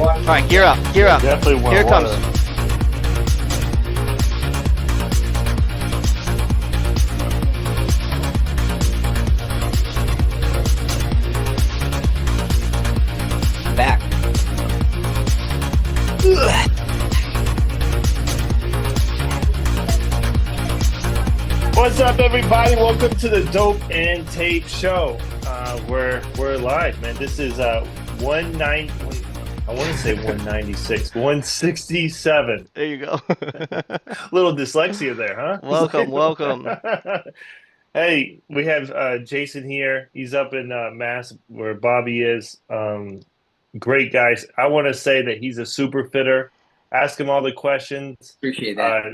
All right, gear up, gear up. Definitely want Here it comes. water. Back. What's up, everybody? Welcome to the Dope and Tape Show. We're live, man. This is 196, 167. There you go. Little dyslexia there, huh? Welcome. Hey, we have Jason here. He's up in Mass, where Bobby is. Great guys. I want to say that he's a super fitter. Ask him all the questions. Appreciate that.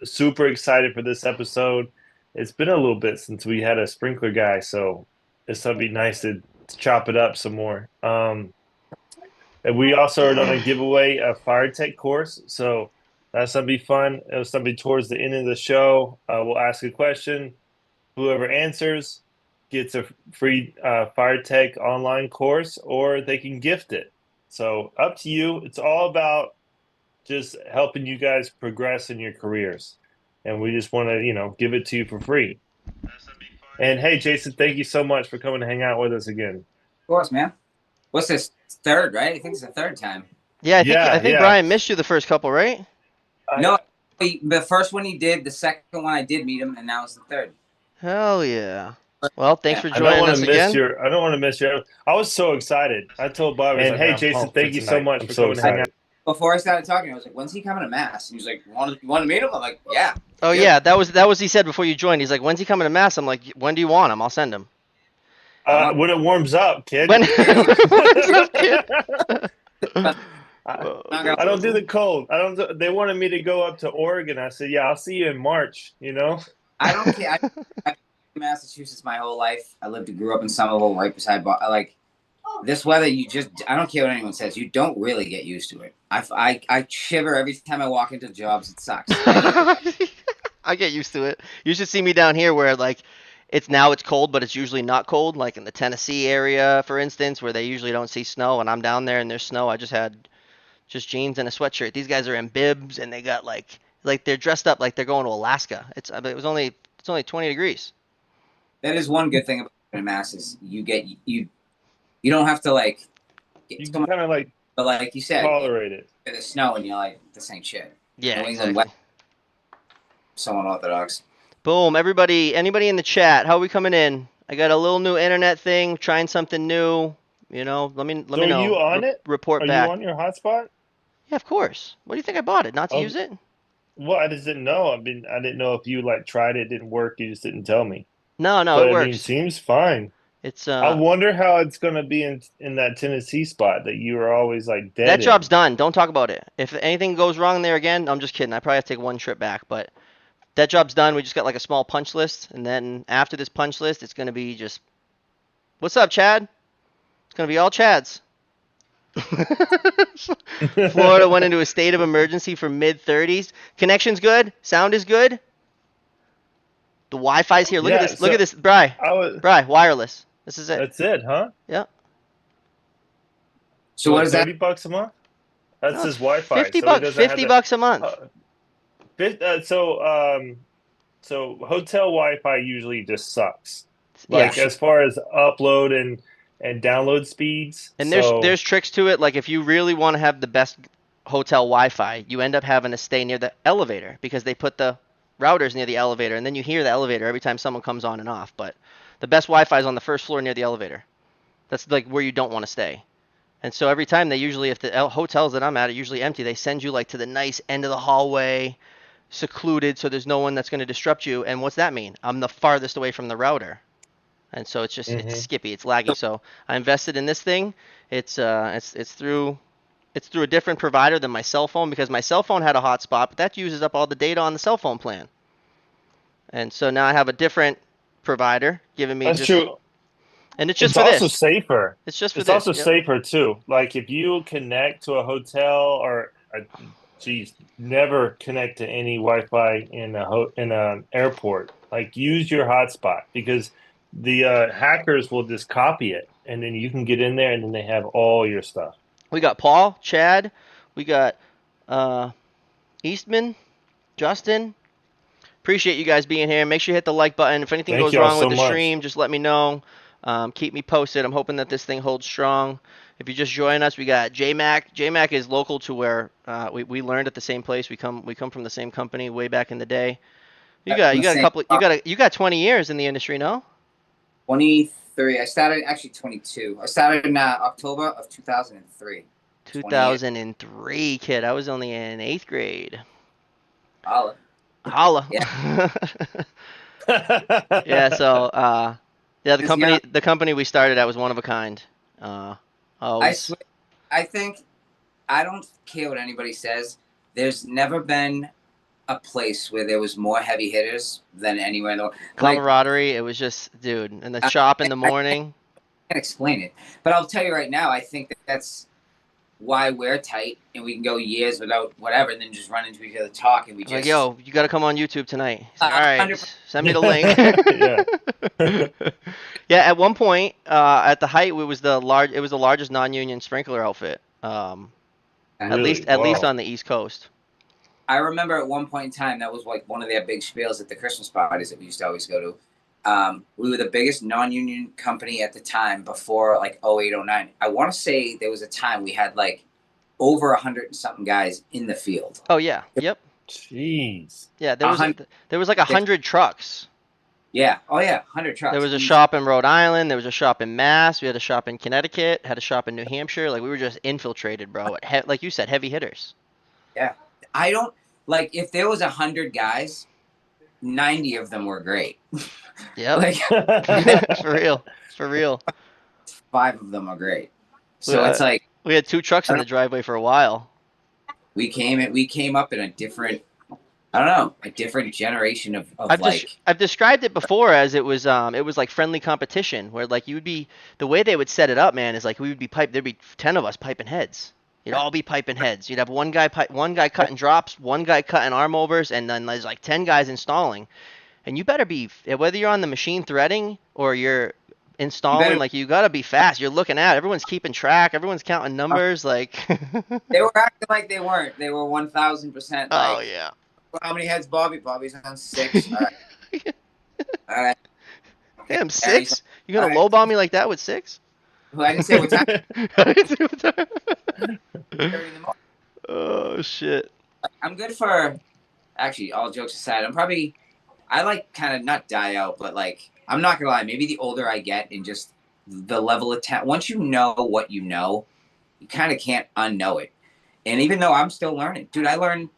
Super excited for this episode. It's been a little bit since we had a sprinkler guy, so it's gonna be nice to chop it up some more. And we also are gonna give away a fire tech course, so that's gonna be fun. It's gonna be towards the end of the show. We'll ask a question. Whoever answers gets a free fire tech online course, or they can gift it. So up to you. It's all about just helping you guys progress in your careers. And we just want to, give it to you for free. And hey, Jason, thank you so much for coming to hang out with us again. Of course, man. What's this? Third, right? I think it's the third time. Yeah, I think Brian missed you the first couple, right? No, the first one he did, the second one I did meet him, and now it's the third. Hell yeah. Well, thanks for I don't joining want us to miss again. I don't want to miss you. I was so excited. I told Bobby, and hey, Jason, thank you so much for coming to hang out. Before I started talking, I was like, "When's he coming to Mass?" And he was like, "You want to meet him?" I'm like, "Yeah." Oh yeah, that was he said before you joined. He's like, "When's he coming to Mass?" I'm like, "When do you want him? I'll send him." When it warms up, kid. When warms up, kid. I don't do the cold. They wanted me to go up to Oregon. I said, "Yeah, I'll see you in March." I don't care. I've been in Massachusetts my whole life. I grew up in Somerville, right beside. This weather, I don't care what anyone says. You don't really get used to it. I shiver every time I walk into jobs. It sucks. I get used to it. You should see me down here where it's cold, but it's usually not cold. Like in the Tennessee area, for instance, where they usually don't see snow, and I'm down there and there's snow. I just had jeans and a sweatshirt. These guys are in bibs and they got like they're dressed up like they're going to Alaska. It's only 20 degrees. That is one good thing about Mass is you don't have to you can kind of but like you said, tolerate it. The snow and you're like, this ain't shit. Yeah, exactly. So unorthodox. Boom, everybody, anybody in the chat, how are we coming in? I got a little new internet thing, trying something new. Let me know. Are you on it? Report back. Are you on your hotspot? Yeah, of course. What do you think I bought it? Not to use it? Well, I just didn't know. I didn't know if you tried it, didn't work. You just didn't tell me. No, but, it works. It seems fine. It's I wonder how it's gonna be in that Tennessee spot that you were always dead. That job's done. Don't talk about it. If anything goes wrong there again, I'm just kidding. I probably have to take one trip back, but that job's done. We just got a small punch list, and then after this punch list, it's gonna be just, what's up, Chad? It's gonna be all Chads. Florida went into a state of emergency for mid-30s. Connection's good. Sound is good. The Wi-Fi's here. Look at this. Look at this, Bri. Wireless. This is it. That's it, huh? Yeah. So what is that? $30 a month? That's his Wi-Fi. $50. $50 a month. So hotel Wi-Fi usually just sucks. Yeah. As far as upload and download speeds. And there's tricks to it. Like if you really want to have the best hotel Wi-Fi, you end up having to stay near the elevator because they put the routers near the elevator, and then you hear the elevator every time someone comes on and off. But the best Wi-Fi is on the first floor near the elevator. That's where you don't want to stay. And so every time if the hotels that I'm at are usually empty, they send you to the nice end of the hallway, secluded, so there's no one that's going to disrupt you. And what's that mean? I'm the farthest away from the router. And so it's just it's skippy, it's laggy. So I invested in this thing. It's through a different provider than my cell phone, because my cell phone had a hotspot, but that uses up all the data on the cell phone plan. And so now I have a different provider giving me. That's true. And it's just for this. It's also safer. It's just for it's this. also safer too. If you connect to a hotel or never connect to any Wi-Fi in an airport. Use your hotspot, because the hackers will just copy it, and then you can get in there, and then they have all your stuff. We got Paul, Chad, we got uh, Eastman, Justin. Appreciate you guys being here. Make sure you hit the like button. If anything Thank goes y'all wrong with so the much. stream, just let me know. Keep me posted. I'm hoping that this thing holds strong. If you just join us, we got JMac. JMac is local to where we learned at the same place. We come from the same company way back in the day. I'm You the got a same. couple. You got 20 years in the industry, no? 23. I started actually 22. I started in October of 2003. 28. 2003, kid. I was only in eighth grade. Holla. Holla. Yeah, Yeah. So yeah, this young. the company we started at was one of a kind. Uh, I always swear. I think I don't care what anybody says. There's never been a place where there was more heavy hitters than anywhere in the world. Like camaraderie. It was just, dude, in the I, shop in the I morning. can't explain it, but I'll tell you right now. I think that's why we're tight and we can go years without whatever, and then just run into each other, talk, and we I'm like, just yo, you got to come on YouTube tonight. He's like, all right, 100%. send me the link. Yeah. Yeah, at one point, at the height, it was the largest non-union sprinkler outfit. Really? At least Wow. on the East Coast. I remember at one point in time that was like one of their big spiels at the Christmas parties that we used to always go to. We were the biggest non-union company at the time before like 08, 09. I want to say there was a time we had like over 100 and something guys in the field. Oh yeah, yep, Jeez. yeah. A hundred. There was like 100 trucks. Yeah. Oh yeah. 100 There trucks was a easy. shop in Rhode Island. There was a shop in Mass. We had a shop in Connecticut. Had a shop in New Hampshire. Like we were just infiltrated, bro. Like you said, heavy hitters. Yeah. I don't like if there was 100 guys, 90 of them were great. Yep, Like for real, for real. 5 of them are great. We, So uh, it's like we had 2 trucks I in don't the driveway for a while. we came up in a different I don't know, a different generation of like I've described it before as it was like friendly competition where like you would be the way they would set it up, man, is like we would be there'd be 10 of us piping heads. You'd all be piping heads. You'd have one guy cutting drops, one guy cutting arm overs, and then there's like 10 guys installing. And you better be whether you're on the machine threading or you're you installing, better like you gotta be fast. You're looking at everyone's keeping track, everyone's counting numbers, like they were acting like they weren't. They were 1,000% oh like, yeah. well, how many heads Bobby? Bobby's on 6. All right. All right. Okay. Damn, Gary's 6? You on, all gonna right. lowball me like that with 6? Well, I didn't say what time. I didn't see what time. 30 in the morning. Oh shit. I'm good for, actually, all jokes aside, I like kind of not die out, but like, I'm not going to lie. Maybe the older I get and just the level of talent, once you know what you know, you kind of can't unknow it. And even though I'm still learning, dude, I learn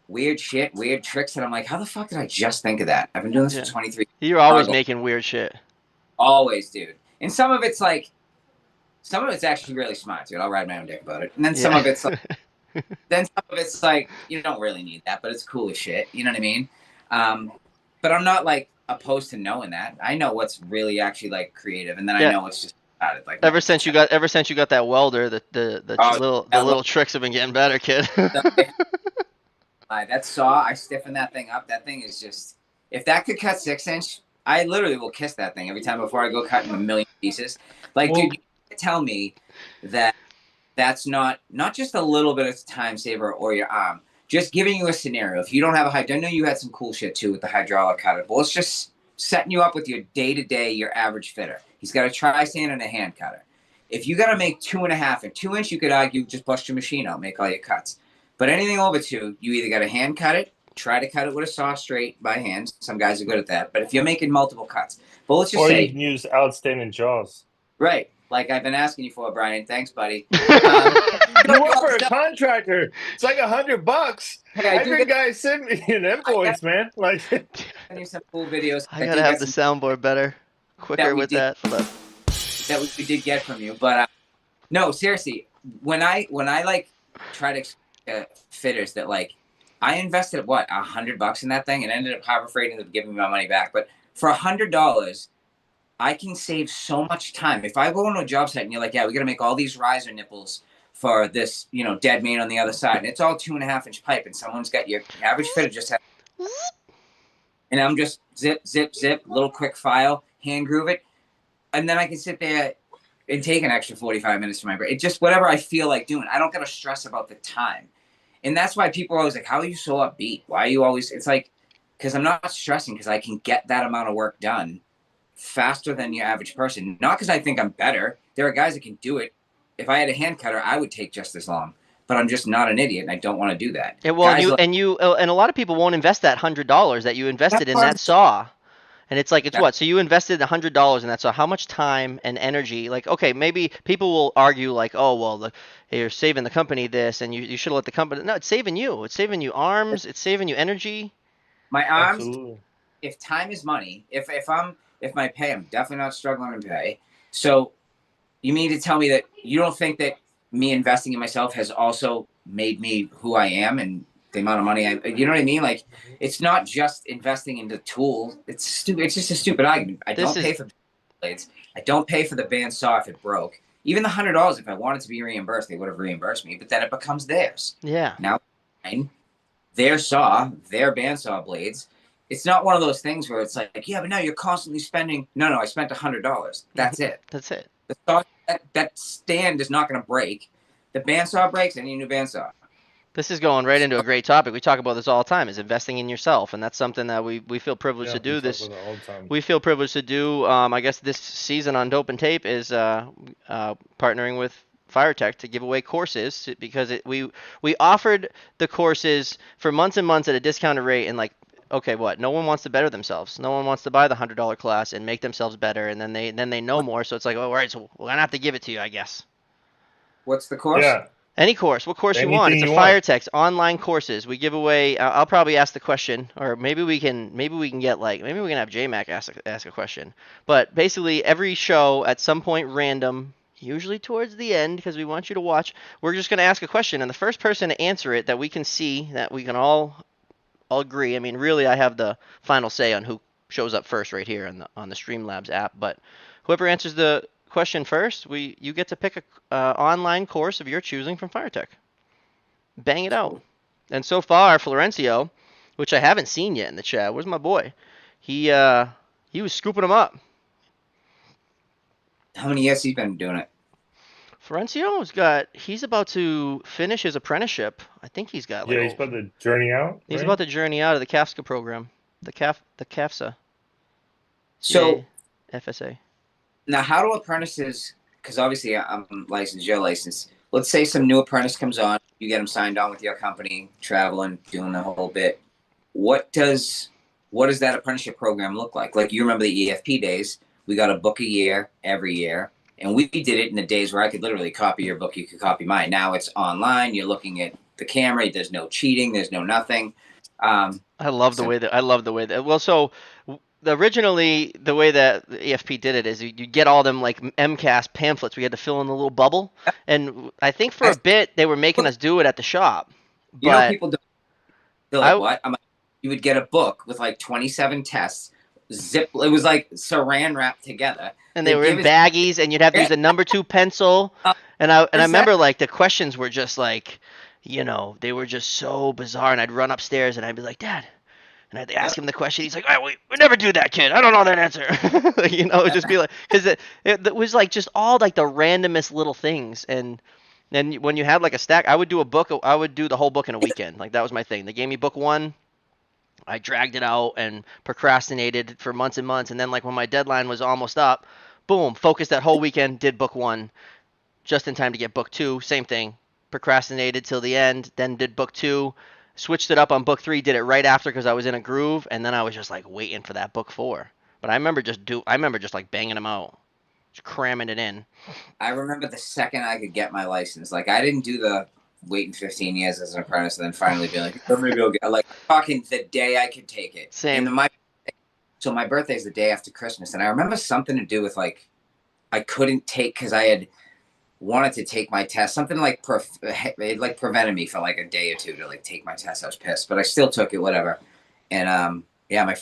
weird shit, weird tricks that I'm like, how the fuck did I just think of that? I've been doing this for Yeah. 23 You're always years. making weird shit. Always, dude. And some of it's like, some of it's actually really smart, dude. I'll ride my own dick about it. And then some Yeah. of it's like, you don't really need that, but it's cool as shit. You know what I mean? But I'm not like opposed to knowing that. I know what's really actually like creative, and then I Yeah. know it's just about it. Like Ever since you got that welder, oh, the little tricks have been getting better, kid. that saw, I stiffen that thing up. That thing is just, if that could cut 6-inch, I literally will kiss that thing every time before I go cut in a million pieces. Like, Well, dude, you can't tell me that that's not just a little bit of time saver or your arm. Just giving you a scenario. If you don't have a I know you had some cool shit too with the hydraulic cutter, but let's just setting you up with your day-to-day, your average fitter. He's got a tri-stand and a hand cutter. If you got to make 2.5 and 2-inch, you could argue just bust your machine out, make all your cuts. But anything over 2, you either got to hand cut it, try to cut it with a saw straight by hand. Some guys are good at that. But if you're making multiple cuts, but let's just or you say, can use outstanding jaws. right, like I've been asking you for, Brian. Thanks, buddy. You work for a contractor. It's like $100. Hey, I think guys send me an invoice, man. Like, send you some cool videos. I gotta have the soundboard better, quicker with that. That we did get from you, but no, seriously, when I like try to explain fitters that like I invested what $100 in that thing and ended up Harbor Freight ended up giving me my money back, but for $100. I can save so much time. If I go into a job site and you're like, yeah, we got to make all these riser nipples for this, dead main on the other side, and it's all 2.5-inch pipe, and someone's got your average fitter just has, and I'm just zip, zip, zip, little quick file, hand groove it, and then I can sit there and take an extra 45 minutes for my break. It's just whatever I feel like doing. I don't got to stress about the time. And that's why people are always like, how are you so upbeat? Why are you always, it's like, because I'm not stressing because I can get that amount of work done faster than your average person. Not because I think I'm better. There are guys that can do it. If I had a hand cutter, I would take just as long. But I'm just not an idiot, and I don't want to do that. Yeah, well, Guys like, and a lot of people won't invest that $100 that you invested in that saw. And it's like, it's what? So you invested $100 in that. So how much time and energy? Like, okay, maybe people will argue like, oh, well, you're saving the company this, and you should let the company. No, it's saving you. It's saving you arms. It's saving you energy. my arms. Absolutely. If time is money, if my pay, I'm definitely not struggling in pay. So you mean to tell me that you don't think that me investing in myself has also made me who I am and the amount of money you know what I mean? Like, it's not just investing in the tool. It's stupid. It's just a stupid argument. I This don't pay is for blades. I don't pay for the bandsaw if it broke. Even the $100, if I wanted to be reimbursed, they would have reimbursed me. But then it becomes theirs. yeah. Now, their saw, their bandsaw blades. It's not one of those things where it's like, yeah, but now you're constantly spending. No, I spent $100. That's it. That's it. The saw, that stand is not going to break. The bandsaw breaks, I need a new bandsaw. This is going right into a great topic. We talk about this all the time, is investing in yourself, and that's something that we feel privileged Yeah, to do. we talk This about that all the time. we feel privileged to do. I guess this season on Dope and Tape is partnering with FireTech to give away courses because we offered the courses for months and months at a discounted rate, and like, okay, what? No one wants to better themselves. No one wants to buy the $100 class and make themselves better, and then they know more. So it's like, oh, all right, so we're gonna have to give it to you, I guess. What's the course? Yeah. Any course, what course you want. Anything It's a you want. FireTech online courses. We give away. I'll probably ask the question, or maybe we can get like maybe we can have JMac ask a question. But basically, every show at some point random, usually towards the end, because we want you to watch. We're just gonna ask a question, and the first person to answer it that we can see that we can all agree. I mean, really, I have the final say on who shows up first right here on the Streamlabs app. But whoever answers the question first, you get to pick a online course of your choosing from FireTech. Bang it out. And so far, Florencio, which I haven't seen yet in the chat, where's my boy? He was scooping them up. How many years he's been doing it? He's about to finish his apprenticeship. I think he's got like Yeah, he's about to journey out. he's right? about to journey out of the CAFSA program, the CAFSA, So FSA. now, how do apprentices? Because obviously, I'm licensed, you're licensed. Let's say some new apprentice comes on, you get them signed on with your company, traveling, doing the whole bit. What does that apprenticeship program look like? Like, you remember the EFP days? We got a book a year every year, and we did it in the days where I could literally copy your book, you could copy mine. Now it's online. You're looking at the camera. There's no cheating. There's no nothing. I love the way that. Well, so originally the way that the EFP did it is you get all them like MCAS pamphlets. We had to fill in a little bubble, and I think for a bit they were making us do it at the shop. You know, But people don't. They're like, what? I'm like, you would get a book with like 27 tests. It was like saran wrapped together. and they were in baggies, and you'd have to use a number 2 pencil. And I remember like the questions were just like, they were just so bizarre. And I'd run upstairs and I'd be like, Dad. And I'd ask him the question. He's like, "Oh, we never do that, kid. I don't know that answer." It'd just be like, because it was like just all like the randomest little things. And then when you had like a stack, I would do the whole book in a weekend. Like that was my thing. They gave me book 1. I dragged it out and procrastinated for months and months. And then like when my deadline was almost up, boom, focused that whole weekend, did book 1, just in time to get book 2. Same thing, procrastinated till the end, then did book 2. Switched it up on book 3, did it right after because I was in a groove, and then I was just like waiting for that book 4. But I remember just like banging them out, just cramming it in. I remember the second I could get my license. Like, I didn't do the waiting 15 years as an apprentice and then finally be like, I'm gonna go get, like, talking the day I could take it. Same. So my birthday is the day after Christmas, and I remember something to do with like I couldn't take because I had wanted to take my test. Something like it like prevented me for like a day or two to like take my test. I was pissed, but I still took it, whatever. And yeah, I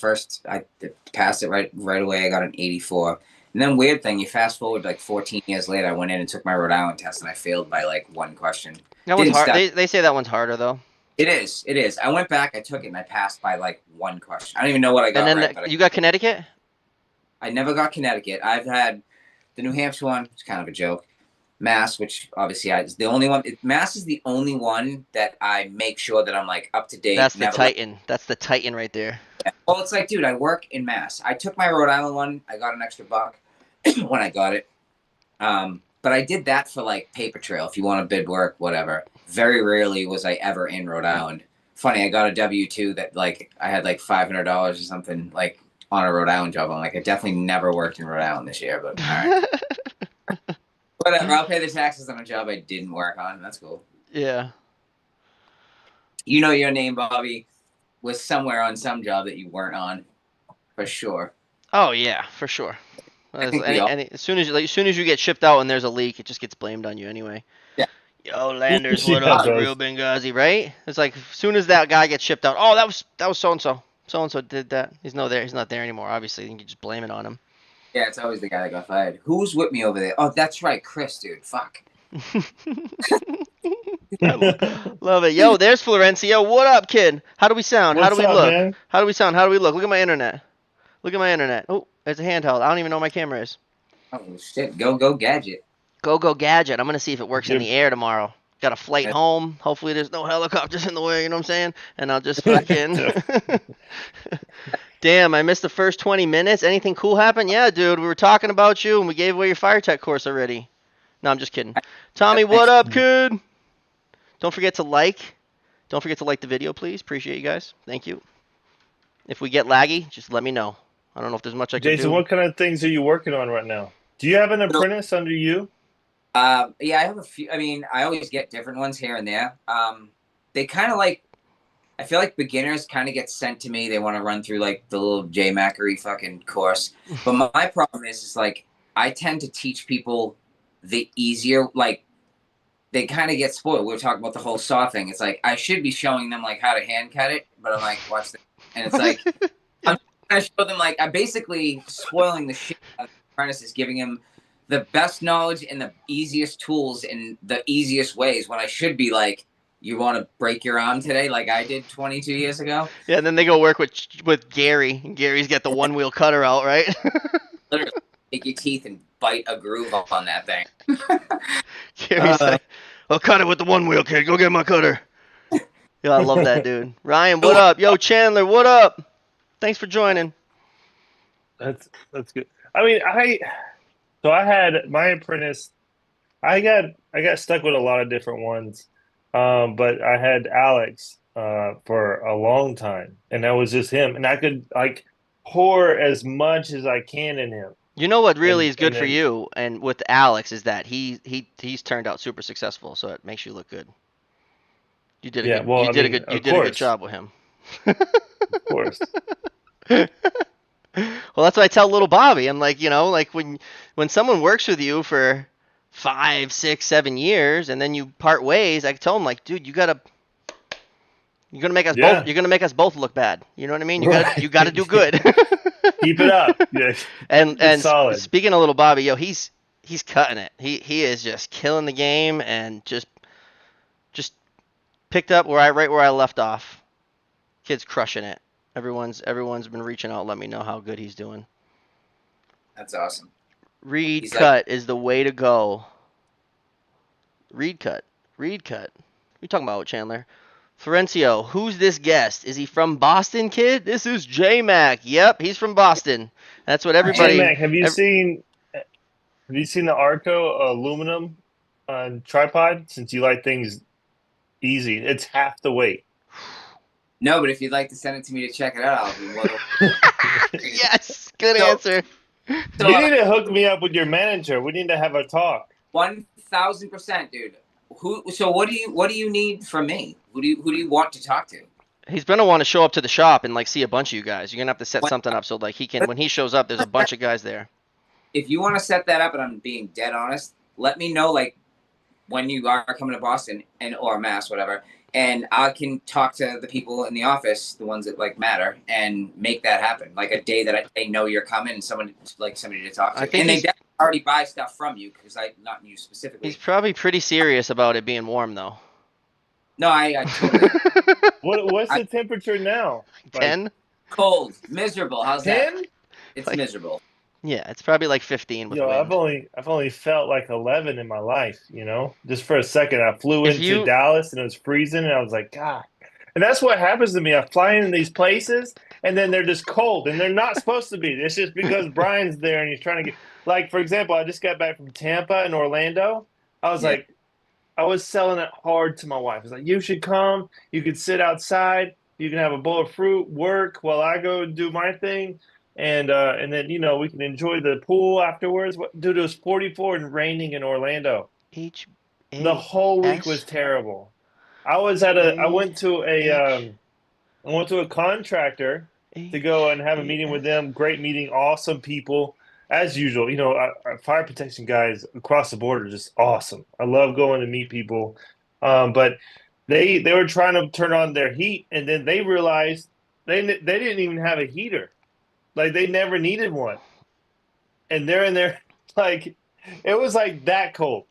passed it right away. I got an 84. And then weird thing, you fast forward like 14 years later, I went in and took my Rhode Island test, and I failed by like 1 question. That one's hard. They say that one's harder though. It is. I went back, I took it, and I passed by like 1 question. I don't even know what I got. And then you got Connecticut? I never got Connecticut. I've had The New Hampshire one is kind of a joke. Mass, which obviously is the only one. Mass is the only one that I make sure that I'm like up to date. That's the Titan. That's the Titan right there. Well, it's like, dude, I work in Mass. I took my Rhode Island one. I got an extra buck when I got it. But I did that for like paper trail. If you want to bid work, whatever. Very rarely was I ever in Rhode Island. Funny, I got a W-2 that like I had like $500 or something like on a Rhode Island job. I'm like, I definitely never worked in Rhode Island this year, but all right. Whatever, I'll pay the taxes on a job I didn't work on. That's cool. Yeah. You know your name, Bobby, was somewhere on some job that you weren't on, for sure. Oh yeah, for sure. As soon as you get shipped out and there's a leak, it just gets blamed on you anyway. Yeah. Yo, Landers, what Yeah, up? it does. Real Benghazi, right? It's like as soon as that guy gets shipped out, oh, that was so and so. So and so did that. He's not there anymore. Obviously, you can just blame it on him. Yeah, it's always the guy that got fired. Who's with me over there? Oh, that's right, Chris, dude. Fuck. Love it. Yo, there's Florencio. What up, kid? How do we sound? How do What's we up, look? man? How do we sound? How do we look? Look at my internet. Look at my internet. Oh, there's a handheld. I don't even know where my camera is. Oh shit! Go gadget. Go gadget. I'm gonna see if it works in Yep. the air tomorrow. Got a flight home. Hopefully there's no helicopters in the way. You know what I'm saying? And I'll just fucking. Damn, I missed the first 20 minutes. Anything cool happen? Yeah, dude. We were talking about you and we gave away your fire tech course already. No, I'm just kidding. Tommy, what up, kid? Don't forget to like. Don't forget to like the video, please. Appreciate you guys. Thank you. If we get laggy, just let me know. I don't know if there's much I can do. Jason, what kind of things are you working on right now? Do you have an apprentice under you? Yeah, I have a few. I mean, I always get different ones here and there. They kind of like. I feel like beginners kind of get sent to me. They want to run through like the little J Mackery fucking course. But my problem is like I tend to teach people the easier, like they kind of get spoiled. We were talking about the whole saw thing. It's like I should be showing them like how to hand cut it, but I'm like, watch this. And it's like I'm trying to show them like I'm basically spoiling the shit out of the apprentices, giving him the best knowledge and the easiest tools in the easiest ways when I should be like, you want to break your arm today like I did 22 years ago? Yeah, and then they go work with Gary. And Gary's got the one wheel cutter out, right? Literally take your teeth and bite a groove on that thing. Gary's like, I'll cut it with the one wheel, kid. Go get my cutter. Yo, I love that dude. Ryan, what up? Yo, Chandler, what up? Thanks for joining. That's good. I mean, I had my apprentice. I got stuck with a lot of different ones, but I had Alex for a long time, and that was just him. And I could like pour as much as I can in him. You know what really is good and for then- you and with Alex is that he's turned out super successful, so it makes you look good. You did a Yeah, good, well, you I did a mean, good, you of did a good course. job with him. Of course. Well, that's what I tell little Bobby. I'm like, like when someone works with you for 5, 6, 7 years and then you part ways, I tell him like, dude, you're gonna make us Yeah. both. You're gonna make us both look bad. You know what I mean? Right. You gotta do good. Keep it up. Yeah. And solid. speaking of little Bobby, yo, he's cutting it. He is just killing the game and just picked up right where I left off. Kid's crushing it. Everyone's been reaching out, let me know how good he's doing. That's awesome. Reed He's cut is the way to go. Reed cut. What are you talking about, Chandler? Florencio, who's this guest? Is he from Boston, kid? This is J-Mac. Yep, he's from Boston. That's what everybody... Hey, Mac, have you seen the Arco aluminum tripod? Since you like things easy, it's half the weight. No, but if you'd like to send it to me to check it out, I'll be more Yes, good So- answer. So, You need to hook me up with your manager. We need to have a talk. 1,000%, dude. So what do you need from me? Who do you want to talk to? He's gonna want to show up to the shop and like see a bunch of you guys. You're gonna have to set something up so like he can when he shows up. There's a bunch of guys there. If you want to set that up, and I'm being dead honest, let me know like when you are coming to Boston or Mass, whatever, and I can talk to the people in the office, the ones that like matter, and make that happen. Like a day that they know you're coming, and somebody to talk to. I think And they he's- definitely already buy stuff from you because not you specifically. He's probably pretty serious about it being warm though. No, I totally What's the temperature now? Like 10? cold, miserable. How's that? 10? It's Like- miserable. Yeah, it's probably like 15 with Yo, I've wind. only felt like 11 in my life, you know? Just for a second, I flew If into you Dallas and it was freezing, and I was like, God. And that's what happens to me. I fly in these places, and then they're just cold, and they're not supposed to be. It's just because Brian's there and he's trying to get, like, for example, I just got back from Tampa and Orlando. I was Yeah. like, I was selling it hard to my wife. I was like, you should come. You could sit outside. You can have a bowl of fruit, work while I go and do my thing. And then, we can enjoy the pool afterwards. Dude, it was 44 and raining in Orlando. H The A whole week was S terrible. I A H I went to a contractor to go H and have a A meeting with S. them. Great meeting, awesome people as usual. Our fire protection guys across the board are just awesome. I love going to meet people. But they were trying to turn on their heat, and then they realized they didn't even have a heater. Like they never needed one, and they're in there like it was like that cold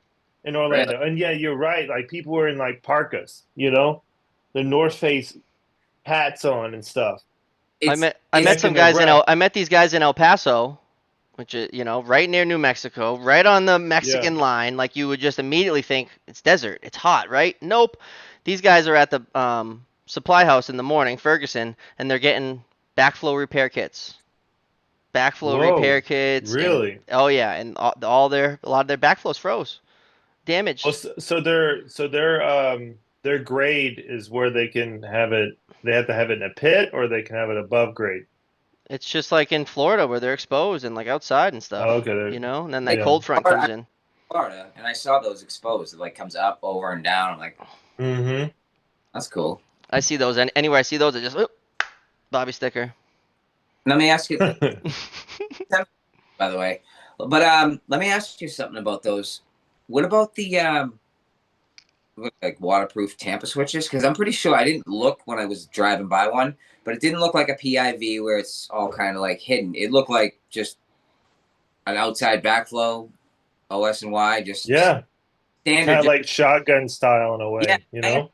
in Really? Orlando. And yeah, you're right. Like people were in like parkas, the North Face hats on and stuff, I met It's some catching their guys in breath. I met these guys in El Paso, which is, right near New Mexico, right on the Yeah. Mexican line. Like you would just immediately think it's desert, it's hot, right? Nope. These guys are at the supply house in the morning, Ferguson, and they're getting backflow repair kits. Backflow repair Whoa. kits and Really? oh yeah, and a lot of their backflows froze, Oh, damaged. their grade is where they can have it. They have to have it in a pit, or they can have it above grade. It's just like in Florida where they're exposed and like outside and Oh, stuff, okay. and then that like Yeah. cold front Florida, comes I'm in. in Florida, and I saw those exposed. It like comes up, over, and down. I'm like, Mm-hmm. that's cool. I see those anywhere I see those, I just Bobby sticker. Let me ask you, by the way, but let me ask you something about those. What about the like waterproof Tampa switches? Because I'm pretty sure I didn't look when I was driving by one, but it didn't look like a PIV where it's all kind of like hidden. It looked like just an outside backflow OS and Y, just Yeah. Kind standard. of like shotgun style in a Yeah, way, you I know?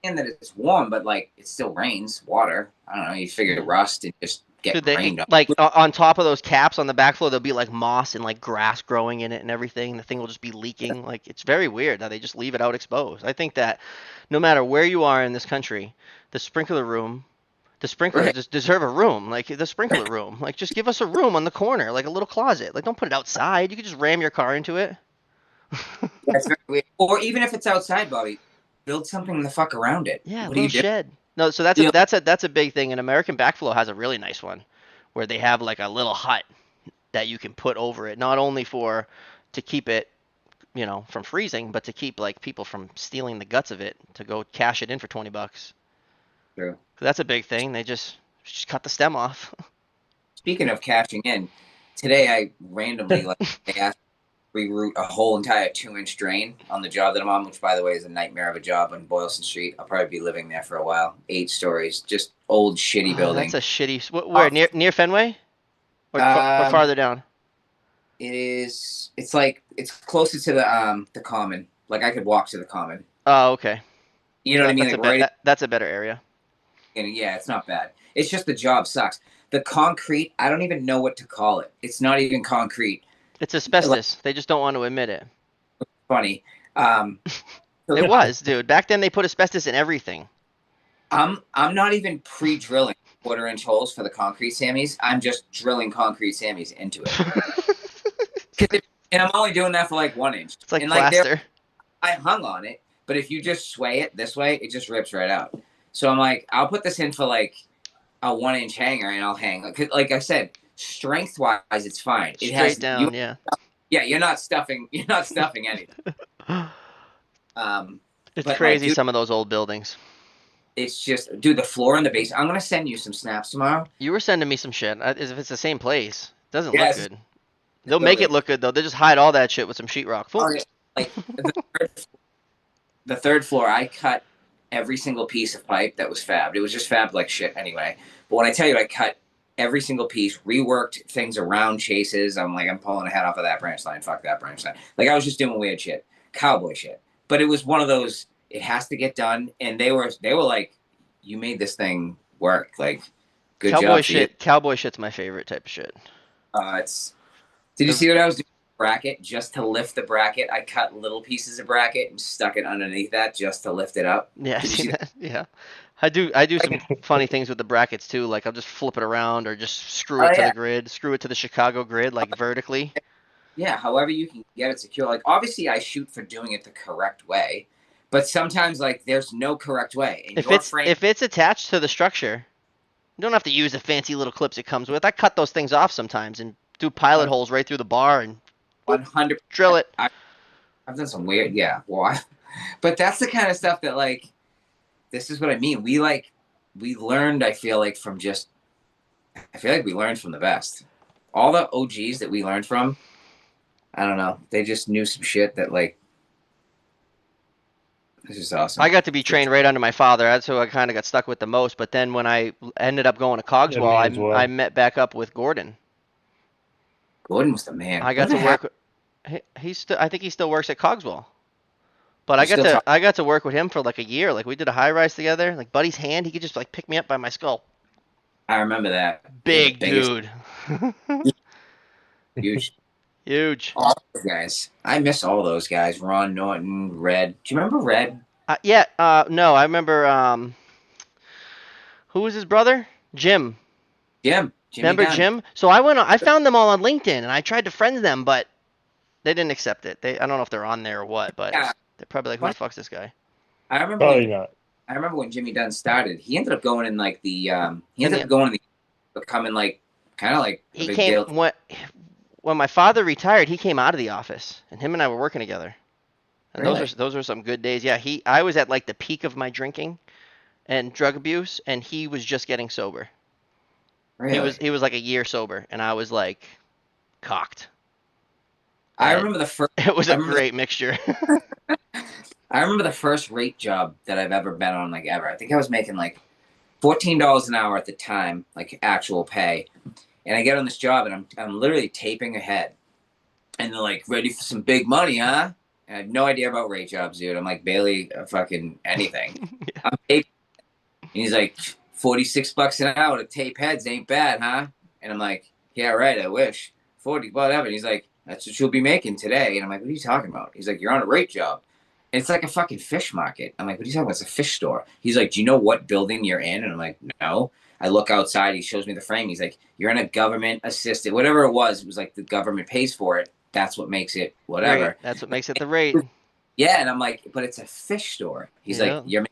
understand that it's warm, but like it still rains water. I don't know. You figure rust and just get Dude, they rained on. like on top of those caps on the backflow, there'll be like moss and like grass growing in it and everything. The thing will just be leaking. Like it's very weird how they just leave it out exposed. I think that no matter where you are in this country, the sprinkler room, the sprinklers Right. just deserve a room. Like the sprinkler room, like just give us a room on the corner, like a little closet. Like don't put it outside. You could just ram your car into it. That's very weird. Or even if it's outside, Bobby, build something the fuck around it. Yeah, a What do little you do? shed. No, so that's a You know, that's a big thing. And American Backflow has a really nice one, where they have like a little hut that you can put over it, not only for to keep it, from freezing, but to keep like people from stealing the guts of it to go cash it in for $20. true. That's a big thing. They just cut the stem off. Speaking of cashing in, today I randomly like they asked me to reroute a whole entire 2-inch drain on the job that I'm on, which by the way is a nightmare of a job on Boylston Street. I'll probably be living there for a while. 8 stories, just old shitty That's building. a shitty. Where Uh, near Fenway or Um, farther down? it is. It's like it's closer to the common. Like I could walk to the common. Oh, okay. You know what I mean? Like right. That's a better area. Yeah, it's not bad. It's just the job sucks. The concrete, I don't even know what to call it. It's not even concrete. It's Like asbestos. They just don't want to admit it. funny. Um, It so was, dude. Back then they put asbestos in everything. I'm not even pre-drilling 1/4 inch holes for the concrete Sammys. I'm just drilling concrete Sammys into it. And I'm only doing that for like 1 inch. It's like And like there, plaster. I hung on it, but if you just sway it this way, it just rips right out. So I'm like, I'll put this in for like a 1 inch hanger, and I'll hang. Like I said, strength wise, it's fine. It Straight has you. down, yeah. Yeah, you're not stuffing. You're not stuffing anything. Um, It's but like, crazy dude, some of those old buildings. it's just, dude, the floor in the basement. I'm gonna send you some snaps tomorrow. You were sending me some shit. As if it's the same place. It doesn't look Yes, good. They'll make it building. look good though. They just hide all that shit with some sheetrock. Oh, Boom. yeah. Like the third floor, I cut every single piece of pipe that was fabbed. It was just fabbed like shit anyway. But when I tell you, I cut every single piece, reworked things around chases. I'm like, I'm pulling a head off of that branch line. Fuck that branch line. Like I was just doing weird shit, cowboy shit. But it was one of those. It has to get done, and they were like, you made this thing work. Like, good Cowboy job for you. shit. Cowboy shit's my favorite type of shit. It's Did you see what I was doing? Bracket just to lift the bracket. I cut little pieces of bracket and stuck it underneath that just to lift it up. Yeah, I Did you seen see that? that. Yeah. I do some funny things with the brackets too. Like I'll just flip it around or just screw Oh it to the yeah, grid, screw it to the Chicago grid, like vertically. yeah. However you can get it secure. Like obviously, I shoot for doing it the correct way, but sometimes like there's no correct way, and If your it's frame if it's attached to the structure, you don't have to use the fancy little clips it comes with. I cut those things off sometimes and do pilot holes right through the bar and boop, 100%. drill it. I've done some weird, yeah. Well, but that's the kind of stuff that like this is what I mean. We learned. I feel like we learned from the best. All the OGs that we learned from, I don't know. They just knew some shit that like this is I awesome. got to be trained right under my father. That's who I kind of got stuck with the most. But then when I ended up going to Yeah, me Cogswell, as I well. met back up with Gordon. Gordon was the man. I got to Whatever happened? work. He's still. I think he still works at Cogswell. But You still talk? I got to work with him for like a year. Like we did a high rise together. Like Buddy's hand, he could just like pick me up by my skull. I remember that. He had the Big biggest, dude. huge. Huge. All those guys. I miss all those guys. Ron Norton, Red. Do you remember Red? Yeah. No, I remember. Who was his brother? Jim. Jim. Jimmy Remember Dunn. Jim? So I went. I found them all on LinkedIn, and I tried to friend them, but they didn't accept it. I don't know if they're on there or what, but Yeah. they're probably like, who the fuck's this guy? I remember Probably when not. I remember when Jimmy Dunn started. He ended up going in like the he And ended up going in the becoming like kind of like a he big came deal. when my father retired. He came out of the office, and him and I were working together. And Really? those are some good days. Yeah, I was at like the peak of my drinking and drug abuse, and he was just getting sober. Really? He was like a year sober, and I was like cocked. I And remember the first. it was I a remember great mixture. I remember the first rate job that I've ever been on, like ever. I think I was making like $14 an hour at the time, like actual pay. And I get on this job and I'm literally taping ahead. And they're like, ready for some big money, huh? And I have no idea about rate jobs, dude. I'm like barely fucking anything. Yeah. I'm taping. And he's like, $46 an hour to tape heads ain't bad, huh? And I'm like, yeah, right, I wish. 40, whatever. And he's like, that's what you'll be making today. And I'm like, what are you talking about? He's like, you're on a rate job. And it's like a fucking fish market. I'm like, what are you talking about? It's a fish store. He's like, do you know what building you're in? And I'm like, no. I look outside. He shows me the frame. He's like, you're in a government assisted, whatever it was like the government pays for it. That's what makes it Rate. whatever. That's what makes it the rate. Yeah. And I'm like, but it's a fish store. He's like, Yeah. you're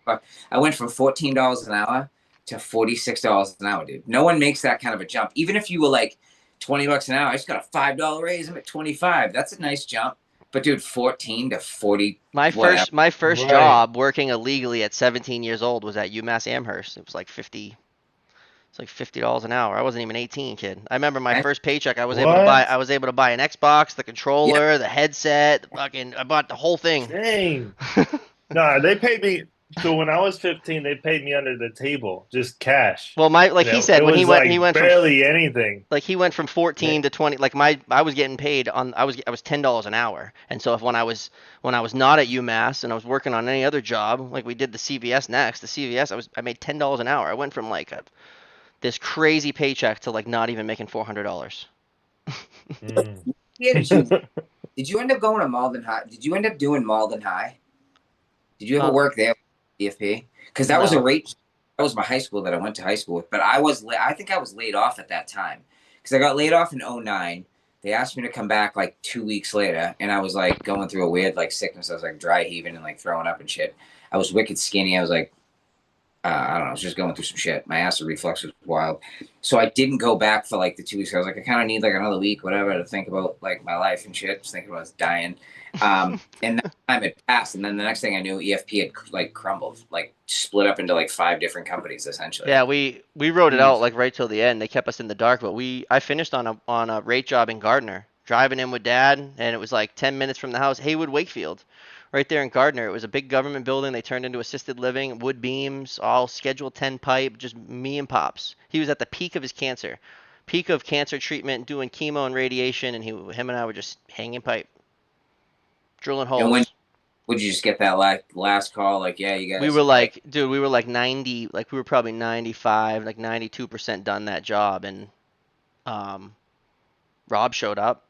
I went from $14 an hour to $46 an hour, dude. No one makes that kind of a jump. Even if you were like $20 an hour, I just got a $5 raise. I'm at 25. That's a nice jump. But dude, 14 to 40, whatever. My first Right. job working illegally at 17 years old was at UMass Amherst. It was like 50. It's like $50 an hour. I wasn't even 18, kid. I remember my And, first paycheck. What? I was able to buy an Xbox, the yeah, controller, the headset, the fucking. I bought the whole thing. Dang. No, they paid me. So when I was 15, they paid me under the table, just cash. Well, my You like he know, said it when was he like went from barely anything. he went from Yeah. 14 to 20. Like I was getting paid on I was $10 an hour. And so if when I was not at UMass and I was working on any other job, like we did the CVS next, the CVS I made $10 an hour. I went from like this crazy paycheck to like not even making $400. Mm. yeah. Did you end up going to Malden High? Did you end up doing Malden High? Did you ever Uh, work there, EFP? Because that was a no. rate. That was my high school that I went to high school with. But I think I was laid off at that time because I got laid off in '09. They asked me to come back like 2 weeks later, and I was like going through a weird like sickness. I was like dry heaving and like throwing up and shit. I was wicked skinny. I was like, I don't know. I was just going through some shit. My acid reflux was wild. So I didn't go back for like the 2 weeks. I was like, I kind of need like another week, whatever, to think about like my life and shit. Just thinking about dying. And that time had passed. And then the next thing I knew, EFP had like crumbled, like split up into like 5 different companies essentially. Yeah, we wrote it out Jeez. like right till the end. They kept us in the dark, but I finished on a rate job in Gardner, driving in with Dad, and it was like 10 minutes from the house, Haywood Wakefield, right there in Gardner. It was a big government building. They turned into assisted living, wood beams, all Schedule 10 pipe, just me and Pops. He was at the peak of his cancer, peak of cancer treatment, doing chemo and radiation, and him and I were just hanging pipe, drilling And when holes. would you just get that last call? Like, yeah, you We guys were like, like, dude, we were like 90, like we were probably 95, like 92% done that job, and um, Rob showed up.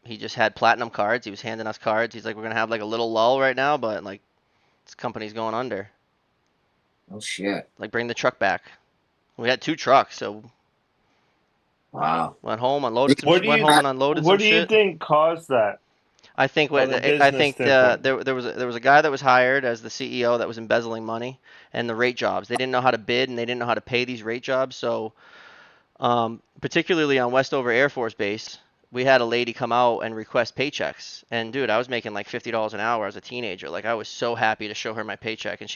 He just had platinum cards. He was handing us cards. He's like, we're gonna have like a little lull right now, but like this company's going under. Oh shit! Like bring the truck back. We had 2 trucks, so Wow. went home, unloaded some, What do went you home and unloaded some what do you shit. think caused that I think from what the I business think standpoint? there was a guy that was hired as the CEO that was embezzling money and the rate jobs. They didn't know how to bid and they didn't know how to pay these rate jobs. So particularly on Westover Air Force Base, we had a lady come out and request paychecks. And dude, I was making like $50 an hour as a teenager. Like I was so happy to show her my paycheck. And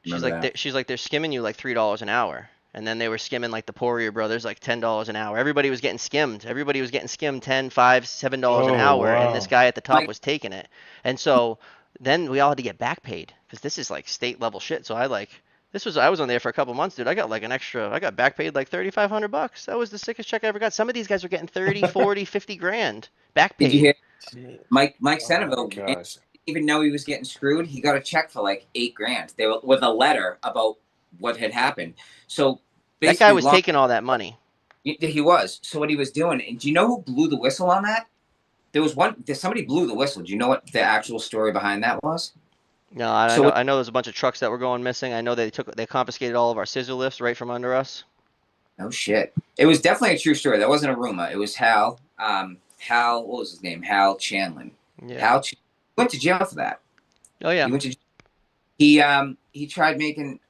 Remember that? she's like they're skimming you like $3 an hour. And then they were skimming like the Poirier brothers like $10 an hour. Everybody was getting skimmed. Everybody was getting skimmed 10, 5, $7 an Oh, hour, and this wow. guy at the top Mike, was taking it. And so then we all had to get back paid because this is like state level shit. So I was on there for a couple months, dude. I got back paid like $3,500. That was the sickest check I ever got. Some of these guys were getting 30, 40, 50 grand back did you paid. hear Mike Oh my Centerville? gosh. Even know he was getting screwed, he got a check for like 8 grand. They were with a letter about what had happened. So That guy basically, was taking all that money. he was. So what he was doing, and do you know who blew the whistle on that? Somebody blew the whistle. Do you know what the actual story behind that was? No, So what, I know there's a bunch of trucks that were going missing. I know they confiscated all of our scissor lifts right from under us. oh shit, it was definitely a true story. That wasn't a rumor. It was Hal. Hal, what was his name? Hal Chandlin. Yeah. Went to jail for that. Oh yeah. He went to he tried making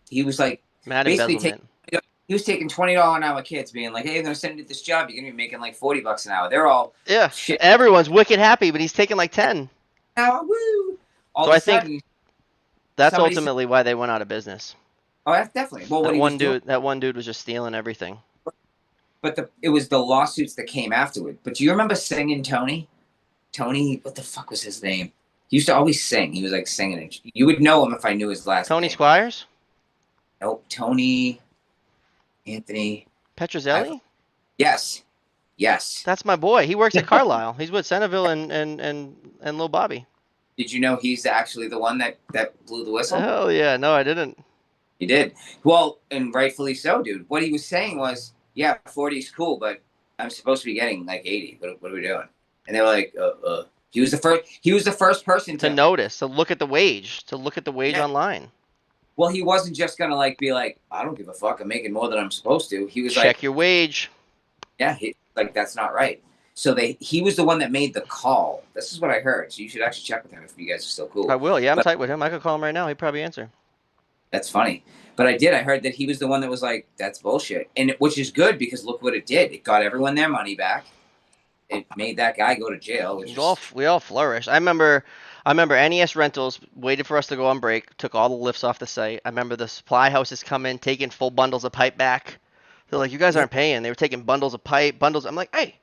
he was like Mad basically taking embezzlement. he was taking $20 an hour kids, being like, "Hey, I'm gonna send you to this job. You're gonna be making like $40 an hour." They're all Yeah. shit. Everyone's wicked happy, but he's taking like 10. Now, woo! All So of a I think sudden, that's somebody said, ultimately why they went out of business. "Oh, that's definitely." Well, what he was doing, That one dude was just stealing everything. but it was the lawsuits that came afterward. But do you remember singing Tony? Tony, what the fuck was his name? He used to always sing. He was like singing it. You would know him if I knew his last Tony name. Squires? Nope, Tony Anthony. Petrozelli? Yes, yes. That's my boy. He works at Carlisle. He's with Centerville and Lil Bobby. Did you know he's actually the one that blew the whistle? Hell yeah. No, I didn't. He did. Well, and rightfully so, dude. What he was saying was, yeah, 40 is cool, but I'm supposed to be getting like 80. What are we doing? And they were like, He was the first. He was the first person To to. notice, to look at the wage, Yeah. online. Well, he wasn't just gonna like be like, I don't give a fuck. I'm making more than I'm supposed to. He was Check like, your wage. yeah, like that's not right. So he was the one that made the call. This is what I heard. So you should actually check with him if you guys are still I cool. will. Yeah, I'm But tight with him. I could call him right now. He'd probably answer. that's funny. But I did. I heard that he was the one that was like, that's bullshit, and which is good because look what it did. It got everyone their money back. It made that guy go to jail, which is We all flourished. I remember NES Rentals waited for us to go on break, took all the lifts off the site. I remember the supply houses come in, taking full bundles of pipe back. They're like, "You guys yeah. aren't paying." They were taking bundles of pipe, bundles. I'm like, "Hey,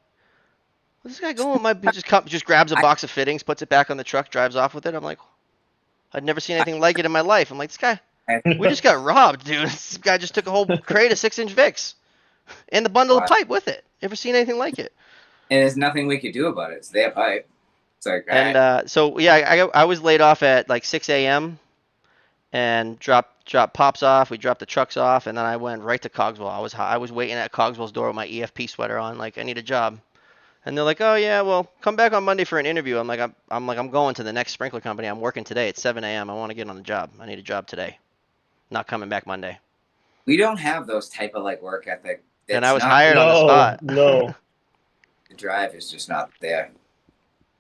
where's this guy going?" He just grabs a I, box of fittings, puts it back on the truck, drives off with it. I'm like, I'd never seen anything like it in my life. I'm like, this guy, I, we just got robbed, dude. This guy just took a whole crate of 6-inch Vicks and the bundle of pipe with it. Ever seen anything like it? and there's nothing we could do about it. It's their pipe. It's like, all And right. so yeah, I was laid off at like 6 a.m. and dropped pops off. We dropped the trucks off, and then I went right to Cogswell. I was waiting at Cogswell's door with my EFP sweater on, like I need a job. And they're like, "Oh yeah, well, come back on Monday for an interview." I'm going to the next sprinkler company. I'm working today at 7 a.m. I want to get on the job. I need a job today. Not coming back Monday. We don't have those type of like work ethic. And I That's was not hired on the No, spot. no. the drive is just not there.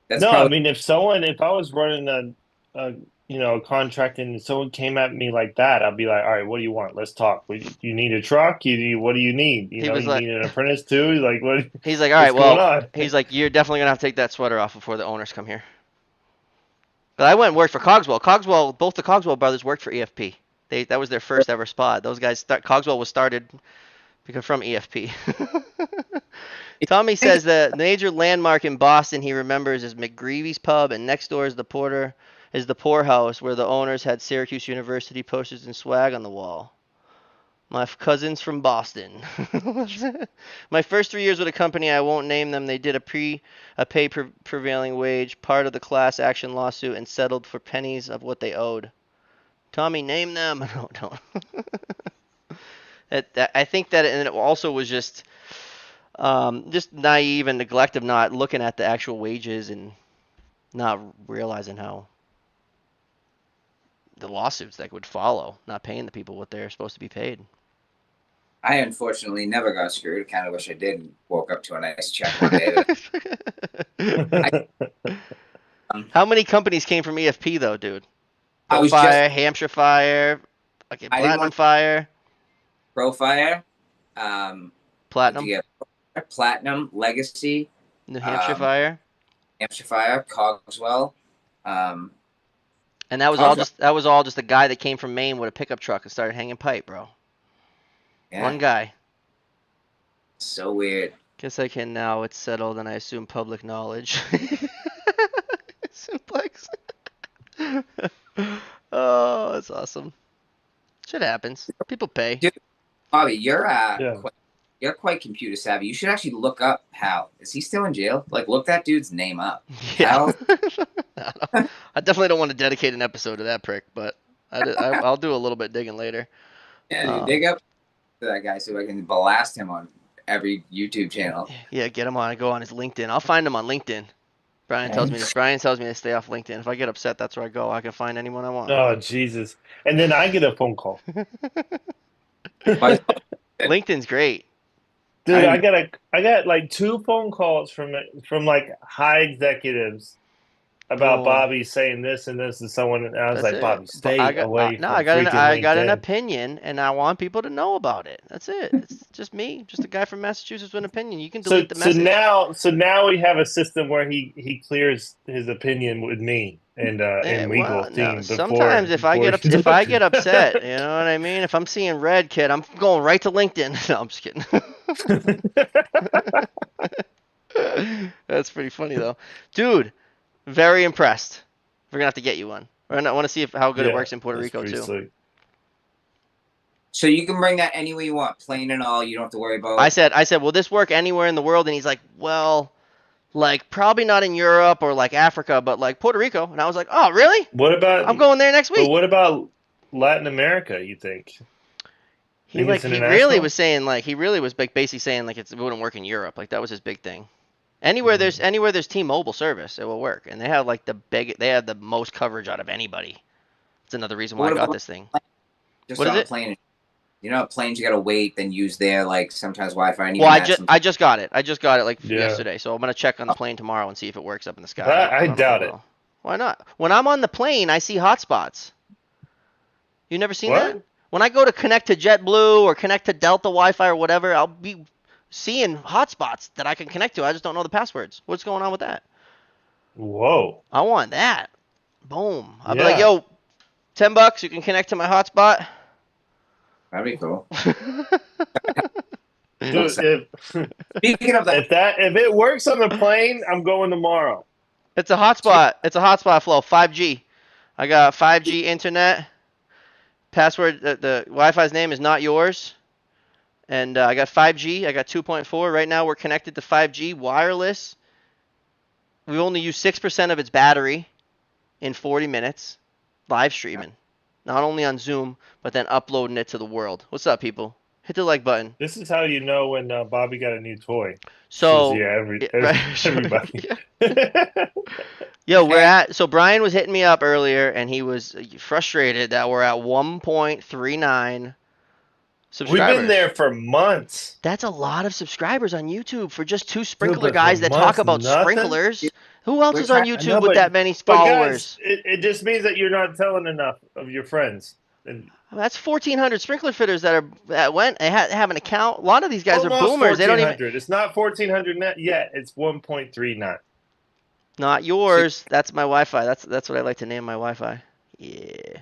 That's No, I probably mean, if I was running a contract and someone came at me like that, I'd be like, all right, what do you want? Let's talk. You need a truck? What do you need? He was You like, need an apprentice too? Like, he's like, "All right, what's going well," on? he's like, "You're definitely gonna have to take that sweater off before the owners come here." But I went and worked for Cogswell. Both the Cogswell brothers worked for EFP. That was their first ever spot. Those guys, Cogswell was started because from EFP. Tommy says the major landmark in Boston he remembers is McGreevy's Pub, and next door is the poorhouse where the owners had Syracuse University posters and swag on the wall. My cousins from Boston. My first 3 years with a company, I won't name them. They did a prevailing wage, part of the class action lawsuit, and settled for pennies of what they owed. Tommy, name them. No, don't. I think that, and it also was just Just naive and neglect of not looking at the actual wages and not realizing how the lawsuits that would follow, not paying the people what they're supposed to be paid. I unfortunately never got screwed. Kind of wish I did. And woke up to a nice check one day. I, How many companies came from EFP though, dude? I was just. Profire, Hampshire Fire, okay, I didn't Platinum want Fire, Profire. What'd Platinum, you get? Platinum, Legacy, New Hampshire um, Fire, Hampshire Fire, Cogswell. Um, and Cogswell. that was all just a guy that came from Maine with a pickup truck and started hanging pipe, bro. Yeah. One guy. So weird. Guess I can now. It's settled, and I assume public knowledge. Simplex. Oh, that's awesome. Shit happens. People pay. Dude, Bobby, Yeah. you're quite computer savvy. You should actually look up Hal. Is he still in jail? Like, look that dude's name up. Yeah. Hal. I definitely don't want to dedicate an episode to that prick, but I'll do a little bit digging later. Yeah, dig up that guy so I can blast him on every YouTube channel. Yeah, get him on. I go on his LinkedIn. I'll find him on LinkedIn. Brian tells me to stay off LinkedIn. If I get upset, that's where I go. I can find anyone I want. Oh, Jesus. And then I get a phone call. LinkedIn's great. Dude, I got like 2 phone calls from like high executives about Boom. Bobby saying this and this to someone, and I was That's like, it. Bobby, stay away from I got an freaking LinkedIn. opinion, and I want people to know about it. That's it. It's just me, just a guy from Massachusetts with an opinion. You can So delete the message. now we have a system where he clears his opinion with me and legal team before. Sometimes if I get upset, you know what I mean. If I'm seeing red, kid, I'm going right to LinkedIn. No, I'm just kidding. That's pretty funny though, dude. Very impressed. We're gonna have to get you one. I want to see how good it works in Puerto Rico too. Sweet. So you can bring that anywhere you want, plane and all. You don't have to worry about. I said, will this work anywhere in the world? And he's like, well, like probably not in Europe or like Africa, but like Puerto Rico. And I was like, oh, really? What about? I'm going there next week. But what about Latin America? You think? He really was basically saying like it wouldn't work in Europe. Like that was his big thing. Anywhere there's T-Mobile service, it will work, and they have like they have the most coverage out of anybody. It's another reason why I got this thing. Just what on is a it? plane. You know, planes you gotta wait, then use their like sometimes Wi-Fi. Well, I just got it. I just got it like yesterday, so I'm gonna check on the plane tomorrow and see if it works up in the sky. I doubt it. Why not? When I'm on the plane, I see hotspots. You never seen that? When I go to connect to JetBlue or connect to Delta Wi-Fi or whatever, I'll be seeing hotspots that I can connect to. I just don't know the passwords. What's going on with that? Whoa. I want that. Boom. I'll be like, yo, $10, you can connect to my hotspot. That'd be cool. Dude, Speaking of that, if it works on the plane, I'm going tomorrow. It's a hotspot. It's a hotspot flow. 5G. I got 5G internet. Password. The Wi-Fi's name is not yours. And I got 5G. I got 2.4. Right now we're connected to 5G wireless. We only use 6% of its battery in 40 minutes. Live streaming. Not only on Zoom, but then uploading it to the world. What's up, people? Hit the like button. This is how you know when Bobby got a new toy. So everybody. Yeah, so Brian was hitting me up earlier, and he was frustrated that we're at 1.39 subscribers. We've been there for months. That's a lot of subscribers on YouTube for just 2 sprinkler guys that talk about sprinklers. Who else is on YouTube with that many followers? But guys, it just means that you're not telling enough of your friends. And that's 1,400 sprinkler fitters that have an account. A lot of these guys are boomers. They don't even. It's not 1,400 net yet. It's 1.39. Not yours. That's my Wi-Fi. That's what I like to name my Wi-Fi. Yeah.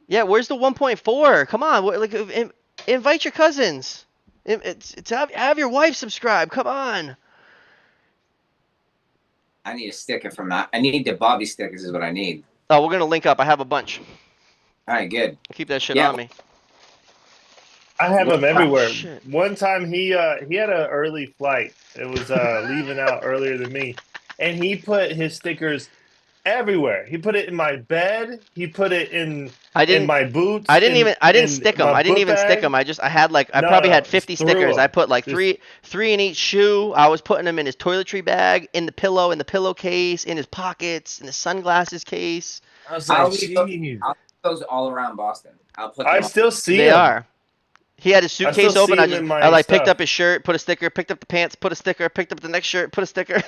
Yeah. Where's the 1.4? Come on. Invite your cousins. Have your wife subscribe. Come on. I need a sticker from that. I need the Bobby stickers is what I need. Oh, we're gonna link up. I have a bunch. All right, good. I'll keep that shit on me. I have them everywhere. Shit. One time he had an early flight. It was leaving out earlier than me, and he put his stickers everywhere. He put it in my bed. He put it in I in didn't my boots, I didn't in stick them. my I didn't book even stick them. bag. I No, probably had no, 50 just threw stickers. I them. put like Just three in each shoe. I was putting them in his toiletry bag, in the pillowcase, in his pockets, in his sunglasses case. I was I'll like, leave those. geez. I'll leave those all around Boston. I'll put I them. still see They him. are. He had his I still suitcase open. see him in I my like picked up stuff. his shirt, put a sticker, picked up the pants, put a sticker, picked up the next shirt, put a sticker.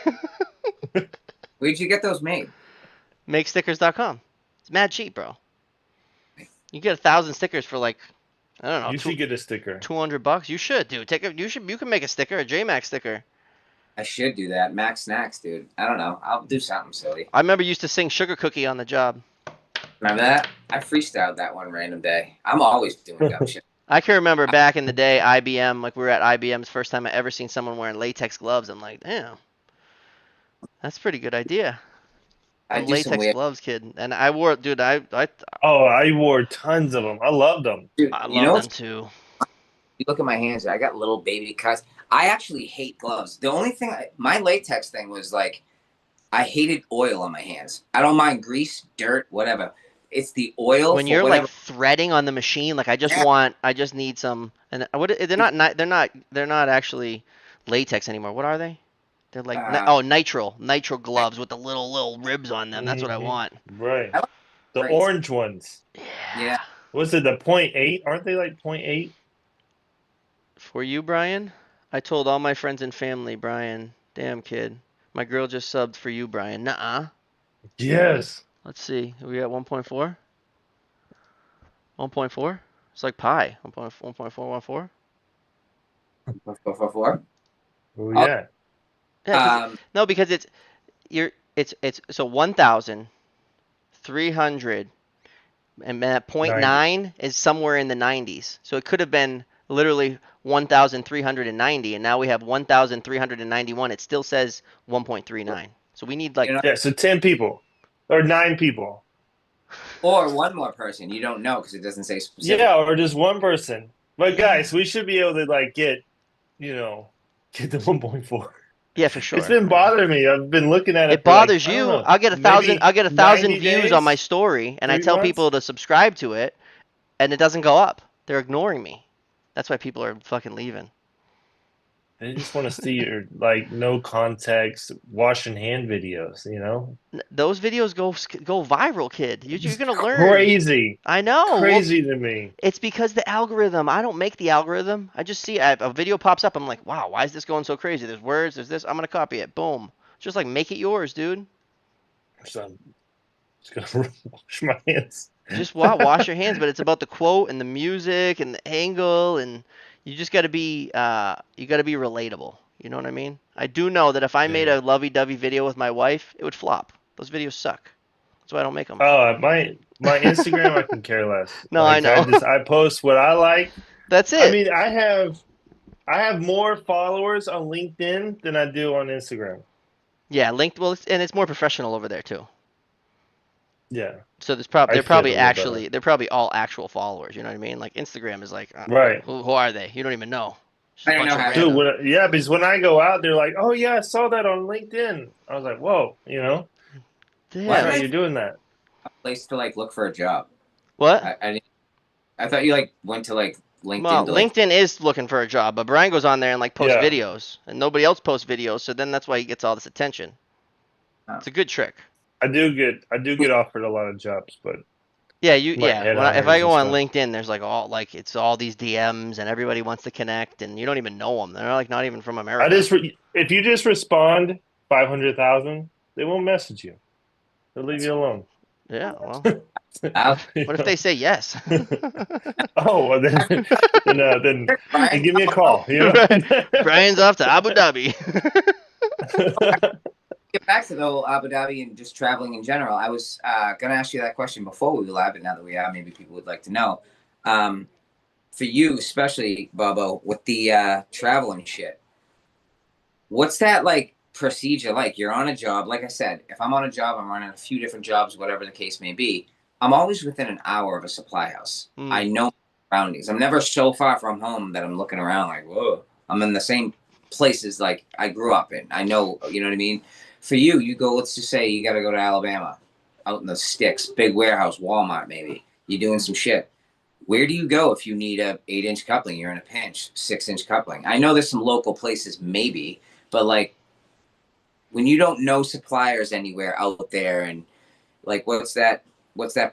Where'd you get those made? MakeStickers.com. It's mad cheap, bro. You get 1,000 stickers for like, I don't know, You should get a sticker. $200. You should, dude. You can make a sticker, a JMax sticker. I should do that. Max Snacks, dude. I don't know. I'll do something silly. I remember used to sing Sugar Cookie on the job. Remember that? I freestyled that one random day. I'm always doing dumb shit. I can remember back in the day, IBM, like we were at IBM's first time I ever seen someone wearing latex gloves. I'm like, damn, that's a pretty good idea. I Them do some latex weird. gloves, kid. And I wore, dude, Oh, I wore tons of them. I loved them. Dude, I you love know them what's? too. You look at my hands. I got little baby cuts. I actually hate gloves. The only thing, my latex thing was like, I hated oil on my hands. I don't mind grease, dirt, whatever. It's the oil When for you're like whatever. threading on the machine, like Yeah. I just need some. And they're not actually latex anymore. What are they? They're like Uh, nitrile gloves with the little ribs on them. That's what I want. Right. I like The braids. orange ones. Yeah. Yeah. Was it the .8? Aren't they like .8? For you, Brian, I told all my friends and family, Brian. Damn kid, my girl just subbed for you, Brian. Nuh-uh. Yes. Let's see. Are we at 1.4? 1.4? It's like pi. 1.414. 444. Oh Oh, yeah. Yeah, um, because it's so 1,300 and that point 90. 0.9 is somewhere in the 90s. So it could have been literally 1,390 and now we have 1,391. It still says 1.39. So we need like you know, Yeah, so 10 people or 9 people. or one more person. You don't know because it doesn't say specific. Yeah, or just one person. But yeah. guys, we should be able to like get the 1.4. Yeah, for It's sure. been bothering me. I've been looking at it It for like, bothers I don't you. know, maybe I'll get 1,000 90 views on my days, story and I 3 tell people months. to subscribe to it and it doesn't go up. They're ignoring me. That's why people are fucking leaving. They just want to see your like no context washing hand videos, Those videos go viral, kid. You're It's gonna learn. crazy. I know. Well, Crazy to me. it's because the algorithm. I don't make the algorithm. I just see a video pops up. I'm like, wow, why is this going so crazy? There's words. There's this. I'm gonna copy it. Boom. Just like make it yours, dude. So I'm just gonna wash my hands. Just wash your hands. But it's about the quote and the music and the angle, and you just gotta be you gotta be relatable. You know what I mean? I do know that if I made Yeah. a lovey-dovey video with my wife, it would flop. Those videos suck. That's why I don't make them. Oh, my Instagram, I can care less. No, I Like know. I post what I like. That's I it. mean, I have more followers on LinkedIn than I do on Instagram. Yeah, linked. Well, and it's more professional over there too. Yeah, So I they're fit a probably little better. they're probably all actual followers. You know what I mean? Like Instagram is like, Right. who are they? You don't even know. Just a I don't bunch know of how. Dude, random. yeah, because when I go out, they're like, "Oh yeah, I saw that on LinkedIn." I was like, "Whoa, Why Yeah, did how like you doing that?" place to like look for a job? what? I thought you like went to like LinkedIn Well, to like. LinkedIn is looking for a job, but Brian goes on there and like posts Yeah, videos, and nobody else posts videos. So then that's why he gets all this attention. Oh. It's a good trick. I do get offered a lot of jobs, but like Yeah. If I headhunters go and on stuff. LinkedIn, there's like it's all these DMs, and everybody wants to connect, and you don't even know them. They're like not even from America. If you just respond 500,000, they won't message you. They'll leave you alone. Yeah. Well, I'll, what if they say yes? Oh, well then give me a call. Right. Brian's off to Abu Dhabi. get back to the whole Abu Dhabi and just traveling in general. I was gonna ask you that question before we live, but now that we are, maybe people would like to know. For you, especially Bubbo, with the travel and shit, what's that like procedure like? You're on a job, like I said. If I'm on a job, I'm running a few different jobs, whatever the case may be. I'm always within an hour of a supply house. I Mm. know my surroundings. I'm never so far from home that I'm looking around like, whoa. I'm in the same places like I grew up in. I know, you know what I mean? for you, you go. Let's just say you got to go to Alabama, out in the sticks, big warehouse, Walmart, maybe. You're doing some shit. Where do you go if you need a 8-inch coupling? You're in a pinch, 6-inch coupling. I know there's some local places, maybe, but like when you don't know suppliers anywhere out there, and like what's that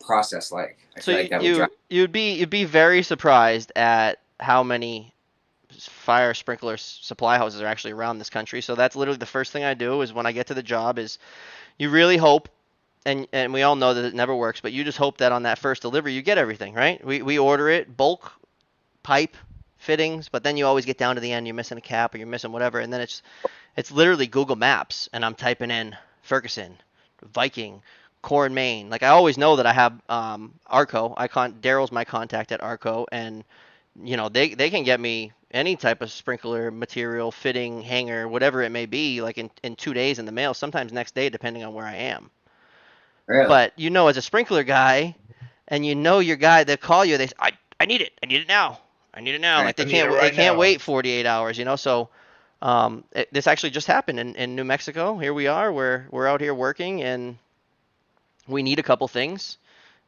process like? I So feel like that would drive. you'd be very surprised at how many fire sprinkler supply houses are actually around this country. So that's literally the first thing I do is when I get to the job is you really hope, and we all know that it never works, but you just hope that on that first delivery you get everything, right? We order it bulk pipe fittings, but then you always get down to the end, you're missing a cap or you're missing whatever, and then it's literally Google Maps, and I'm typing in Ferguson, Viking, Core and Maine. Like I always know that I have Arco. Daryl's my contact at Arco, and they can get me any type of sprinkler material, fitting, hanger, whatever it may be, like in 2 days in the mail. Sometimes next day, depending on where I am. Really? But as a sprinkler guy, and your guy, they call you. I need it. I need it now. I need it now. Right. Like I need it they right can't now. wait 48 hours. So this actually just happened in New Mexico. Here we are. We're out here working, and we need a couple things.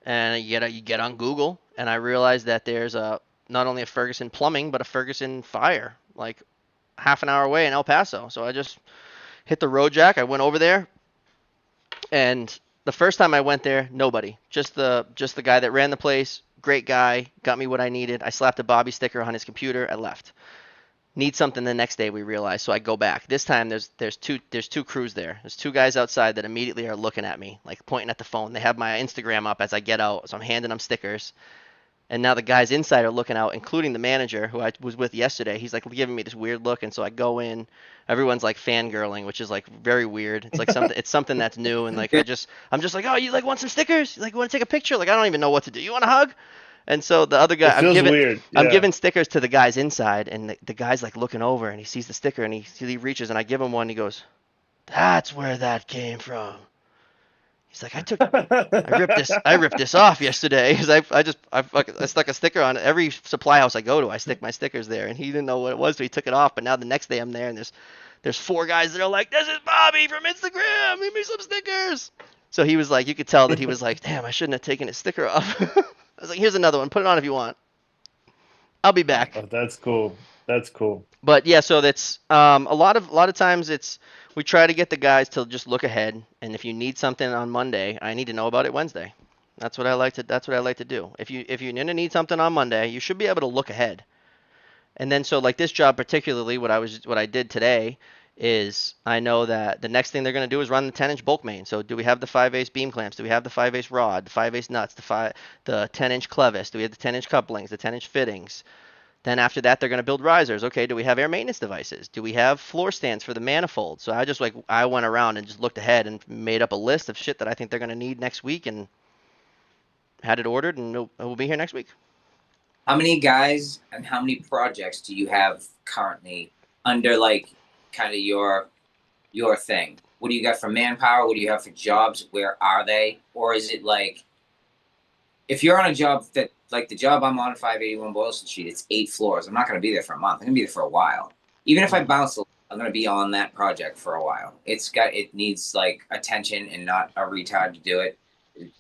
And you get on Google, and I realized that there's not only a Ferguson plumbing, but a Ferguson fire, like half an hour away in El Paso. So I just hit the road jack. I went over there, and the first time I went there, nobody. Just the guy that ran the place. Great guy, got me what I needed. I slapped a Bobby sticker on his computer. I left. Need something the next day, we realized, so I go back. This time there's two crews there. There's two guys outside that immediately are looking at me, like pointing at the phone. They have my Instagram up as I get out, so I'm handing them stickers. And now the guys inside are looking out, including the manager who I was with yesterday. He's like giving me this weird look, and so I go in. Everyone's like fangirling, which is like very weird. It's like something that's new, and like I'm just like, oh, you like want some stickers? You like want to take a picture? Like I don't even know what to do. You want a hug? And so the other It guy, feels weird. I'm Yeah. giving stickers to the guys inside, and the guy's like looking over, and he sees the sticker, and he reaches, and I give him one. And he goes, "That's where that came from." He's like, I ripped this off yesterday because I stuck a sticker on it. Every supply house I go to, I stick my stickers there, and he didn't know what it was, so he took it off. But now the next day I'm there, and there's four guys that are like, "This is Bobby from Instagram. Give me some stickers." So he was like, you could tell that he was like, "Damn, I shouldn't have taken his sticker off." I was like, "Here's another one. Put it on if you want. I'll be back." Oh, that's cool. That's cool. But yeah, so that's a lot of times it's we try to get the guys to just look ahead, and if you need something on Monday, I need to know about it Wednesday. That's what I like to do. If you're gonna need something on Monday, you should be able to look ahead. And then so like this job particularly, what I did today is I know that the next thing they're gonna do is run the 10-inch bulk main. So do we have the 5/8 beam clamps? Do we have the 5/8 rod? The 5/8 nuts? The 10-inch clevis? Do we have the 10-inch couplings? The 10-inch fittings? Then after that, they're going to build risers. Okay, do we have air maintenance devices? Do we have floor stands for the manifold? So I went around and just looked ahead and made up a list of shit that I think they're going to need next week and had it ordered, and it will be here next week. How many guys and how many projects do you have currently under like kind of your thing? What do you got for manpower? What do you have for jobs? Where are they? Or is it like if you're on a job that like the job I'm on 581 Boylston Street, it's 8 floors. I'm not going to be there for a month. I'm going to be there for a while. Even if I Mm-hmm. bounce, I'm going to be on that project for a while. It needs like attention and not a retard to do it.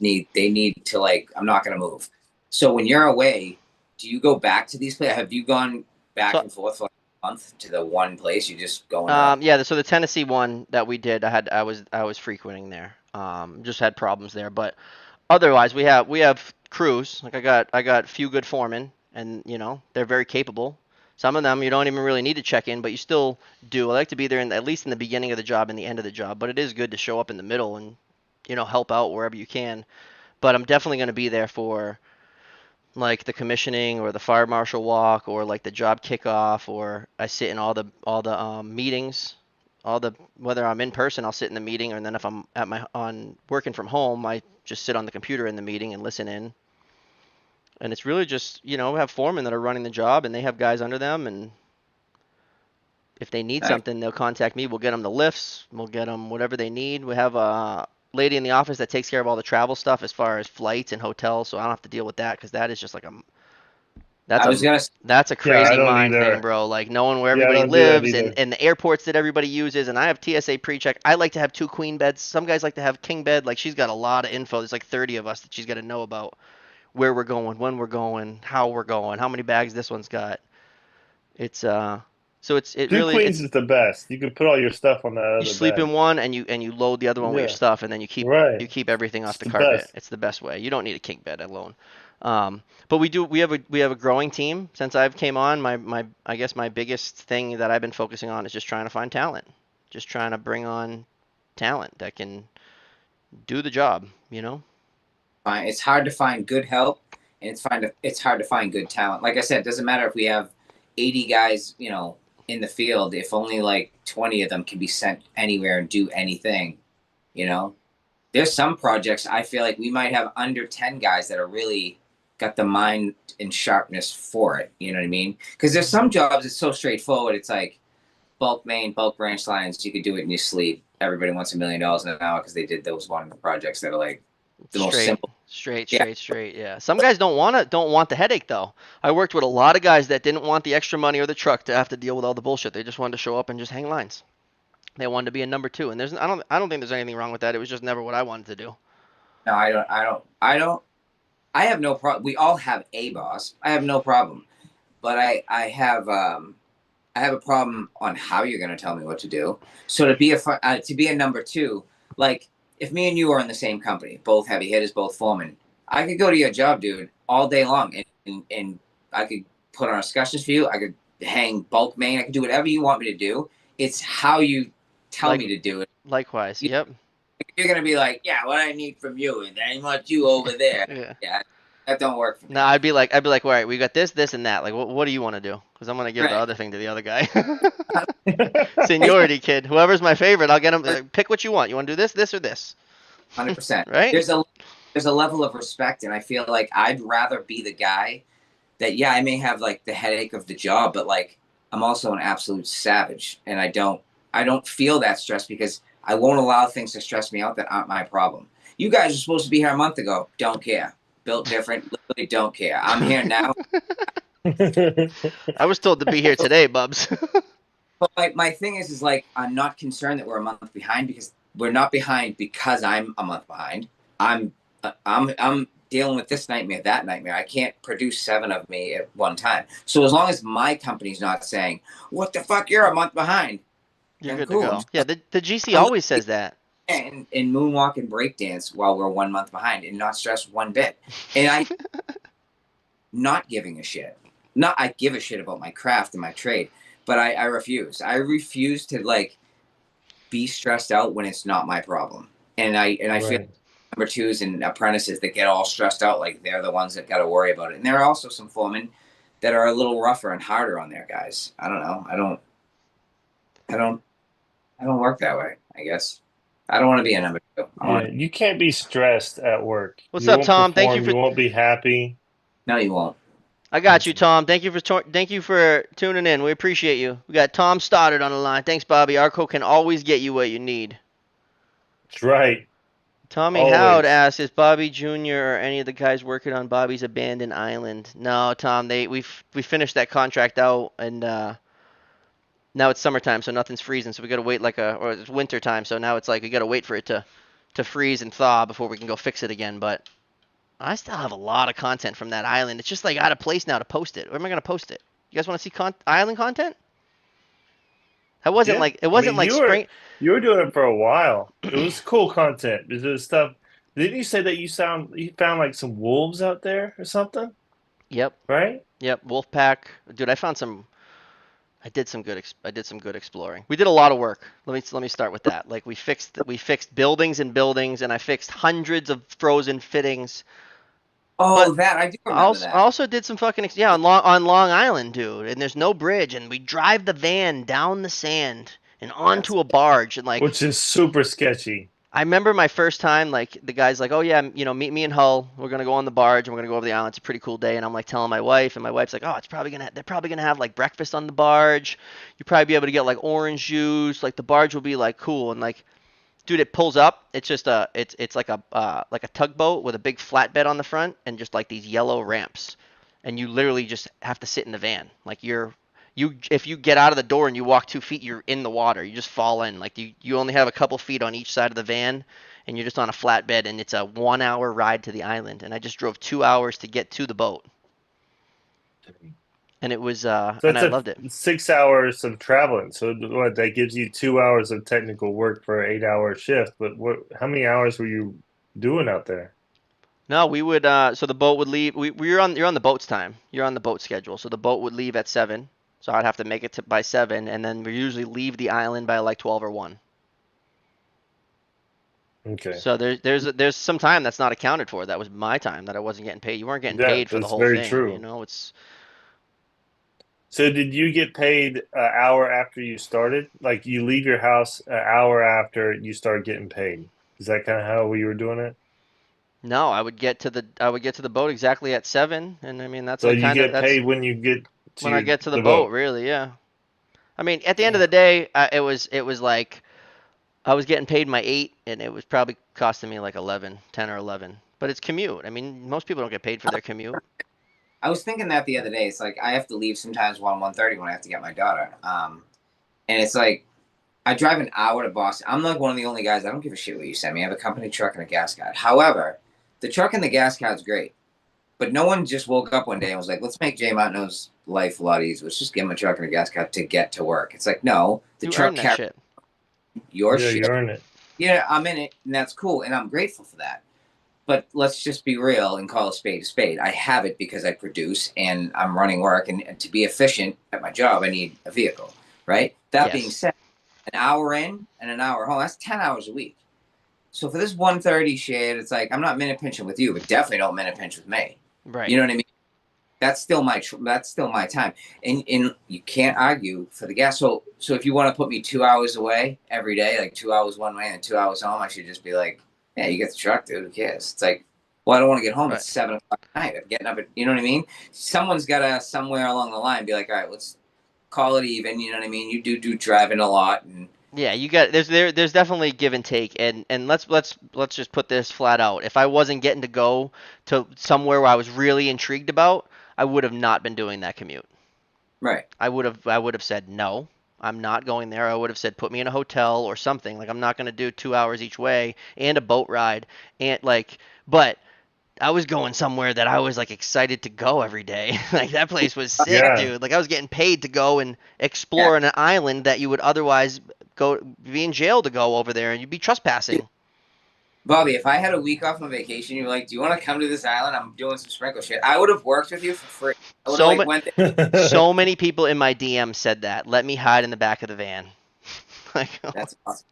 They need to like I'm not going to move. So when you're away, do you go back to these places? Have you gone back So and forth for like a month to the one place? You just going to yeah, so the Tennessee one that we did, I was frequenting there. Just had problems there, but otherwise we have crews. Like I got a few good foremen, and they're very capable. Some of them you don't even really need to check in, but you still do. I like to be there at least in the beginning of the job and the end of the job. But it is good to show up in the middle and help out wherever you can. But I'm definitely going to be there for like the commissioning or the fire marshal walk or like the job kickoff, or I sit in all the meetings, all the whether I'm in person, I'll sit in the meeting, and then if I'm at my on working from home, I just sit on the computer in the meeting and listen in. And it's really just we have foremen that are running the job, and they have guys under them, and if they need nice. something, they'll contact me. We'll get them the lifts, we'll get them whatever they need. We have a lady in the office that takes care of all the travel stuff as far as flights and hotels, so I don't have to deal with that because That's I was a gonna. that's a Yeah, I crazy don't mind thing, either. bro. Like knowing where Yeah, I everybody don't do that lives either. and the airports that everybody uses. And I have TSA pre-check. I like to have two queen beds. Some guys like to have king bed. Like she's got a lot of info. There's like 30 of us that she's got to know about where we're going, when we're going, how we're going, how many bags this one's got. It's so it Two really queens it's is the best. You can put all your stuff on that you other sleep bed. in one and you load the other one with your Yeah, stuff and then right. you keep everything off It's the the carpet. best. It's the best way. You don't need a king bed alone. But we have a growing team since I've came on. My I guess my biggest thing that I've been focusing on is just trying to find talent. Just trying to bring on talent that can do the job, you know? It's hard to find good help, and it's hard to find good talent. Like I said, it doesn't matter if we have 80 guys, in the field. If only like 20 of them can be sent anywhere and do anything, you know. There's some projects I feel like we might have under 10 guys that are really got the mind and sharpness for it. You know what I mean? Because there's some jobs it's so straightforward. It's like bulk main, bulk branch lines. You could do it in your sleep. Everybody wants $1 million an hour because they did those one projects that are like the most Straight, simple. straight, Yeah, straight, straight. Yeah. Some guys don't want the headache though. I worked with a lot of guys that didn't want the extra money or the truck to have to deal with all the bullshit. They just wanted to show up and just hang lines. They wanted to be a number two, and I don't think there's anything wrong with that. It was just never what I wanted to do. no, I don't. I have no problem. We all have a boss. I have no problem, but I have a problem on how you're going to tell me what to do. So to be a number two, like if me and you are in the same company, both heavy hitters, both foremen, I could go to your job, dude, all day long, and I could put on discussions for you. I could hang bulk main. I could do whatever you want me to do. It's how you tell Like me to do it. likewise. You- Yep. You're going to be like, yeah, what I need from you, and I want you over there. Yeah. Yeah, that don't work for No, me. I'd be like, all right, we got this, and that. Like, what do you want to do? Because I'm gonna give the Right. other thing to the other guy. Seniority, kid. Whoever's my favorite, I'll get him. Pick what you want. You want to do this or this, 100%. right? There's a level of respect, and I feel like I'd rather be the guy that, yeah, I may have like the headache of the job, but like I'm also an absolute savage, and I don't feel that stress because I won't allow things to stress me out that aren't my problem. You guys are supposed to be here a month ago. Don't care. Built different. Literally don't care. I'm here now. I was told to be here So, today, Bubs. but my thing is like I'm not concerned that we're a month behind because we're not behind because I'm a month behind. I'm dealing with this nightmare, that nightmare. I can't produce 7 of me at one time. So as long as my company's not saying, "What the fuck, you're a month behind," You're then good to cool. go. Yeah, the GC I'm always says that. and moonwalk and breakdance while we're 1 month behind and not stress one bit. And I not giving a shit. Not I give a shit about my craft and my trade, but I refuse. I refuse to like be stressed out when it's not my problem. And I feel Right. number twos and apprentices that get all stressed out like they're the ones that got to worry about it. And there are also some foremen that are a little rougher and harder on their guys. I don't know. I don't. I don't work that way. I guess I don't want to be a number two. I Yeah, want. you can't be stressed at work. What's You up, won't Tom? perform. You won't be happy. No, you won't. I got you, Tom. Thank you for tuning in. We appreciate you. We got Tom Stoddard on the line. Thanks, Bobby. Arco can always get you what you need. That's right. Tommy Howard Always. asks, "Is Bobby Jr. or any of the guys working on Bobby's abandoned island?" No, Tom. We finished that contract out, and now it's summertime, so nothing's freezing. So we gotta wait or it's winter time, so now it's like we gotta wait for it to freeze and thaw before we can go fix it again. But I still have a lot of content from that island. It's just like out of place now to post it. Where am I gonna post it? You guys want to see island content? Yeah. It I wasn't mean, like you were spring. you were doing it for a while. It was cool content. Is there stuff? Didn't you say that you found like some wolves out there or something? Yep, Right? yep. Wolfpack, dude. I did some good exploring. We did a lot of work. Let me start with that. Like we fixed buildings and buildings, and I fixed hundreds of frozen fittings. But Oh, that I do remember I that. also did some fucking yeah on Long Island, dude. And there's no bridge, and we drive the van down the sand and That's onto a barge, and like Which is super sketchy. I remember my first time, like the guy's like, "Oh yeah, meet me in Hull. We're gonna go on the barge and we're gonna go over the island. It's a pretty cool day." And I'm like telling my wife, and my wife's like, "Oh, they're probably gonna have like breakfast on the barge. You probably be able to get like orange juice. Like the barge will be like cool." And like, dude, it pulls up. It's just it's like a tugboat with a big flatbed on the front and just like these yellow ramps. and you literally just have to sit in the van. Like if you get out of the door and you walk 2 feet, you're in the water. You just fall in. Like you only have a couple feet on each side of the van, and you're just on a flatbed, and it's a 1 hour ride to the island. And I just drove 2 hours to get to the boat, and it was So and it's I a loved it. 6 hours of traveling. So what that gives you 2 hours of technical work for an 8 hour shift. But how many hours were you doing out there? No, we would so the boat would leave. You're on the boat's time. You're on the boat schedule. So the boat would leave at 7. So I'd have to make it by 7, and then we usually leave the island by like 12 or 1. Okay. So there's some time that's not accounted for. That was my time that I wasn't getting paid. You weren't getting Yeah, paid for the that's whole very thing. true. It's So did you get paid an hour after you started? Like you leave your house an hour after you start getting paid? Is that kind of how we were doing it? no, I would get to the boat exactly at 7, and I mean that's So like you kind of get that's paid when you get when I to get to the the boat, boat. really. Yeah. I mean, at the end of Damn. the day, it was like I was getting paid my 8, and it was probably costing me like 11, 10 or 11. But it's commute. I mean, most people don't get paid for their commute. I was thinking that the other day. It's like I have to leave sometimes 1:30 when I have to get my daughter. And it's like I drive an hour to Boston. I'm like one of the only guys. I don't give a shit what you send me. I have a company truck and a gas card. However, the truck and the gas card's great, but no one just woke up one day and was like, "Let's make Jay Martineau's life a lot easier. Let's just give him a truck and a gas card to get to work." It's like, no, the You truck earn that carries shit. your Yeah, you shit. earn it. Yeah, I'm in it, and that's cool, and I'm grateful for that. But let's just be real and call a spade a spade. I have it because I produce and I'm running work, and to be efficient at my job, I need a vehicle, right? That being Yes. said, an hour in and an hour home, that's 10 hours a week. So for this 1:30 shit, it's like I'm not minute pinching with you, but definitely don't minute pinch with me. Right. You know what I mean? That's still my time, and you can't argue for the gas. So if you want to put me 2 hours away every day, like 2 hours one way and 2 hours home, I should just be like, yeah, you get the truck, dude. Who cares? It's like, well, I don't want to get home at Right. 7 o'clock at night. I'm getting up at, you know what I mean? Someone's gotta somewhere along the line be like, all right, let's call it even. You know what I mean? You do driving a lot, and Yeah, you got there's definitely give and take, and let's just put this flat out. If I wasn't getting to go to somewhere where I was really intrigued about, I would have not been doing that commute. right. I would have said no. I'm not going there. I would have said put me in a hotel or something. Like I'm not going to do 2 hours each way and a boat ride and like but I was going somewhere that I was like excited to go every day. Like that place was sick, Yeah. dude. Like I was getting paid to go and Yeah. explore an island that you would otherwise go be in jail to go over there and you'd be trespassing. Bobby, if I had a week off on vacation, you were like, "Do you want to come to this island? I'm doing some sprinkle shit." I would have worked with you for free. I would have So like ma- went there. so many people in my DM said that. Let me hide in the back of the van. Like, That's awesome.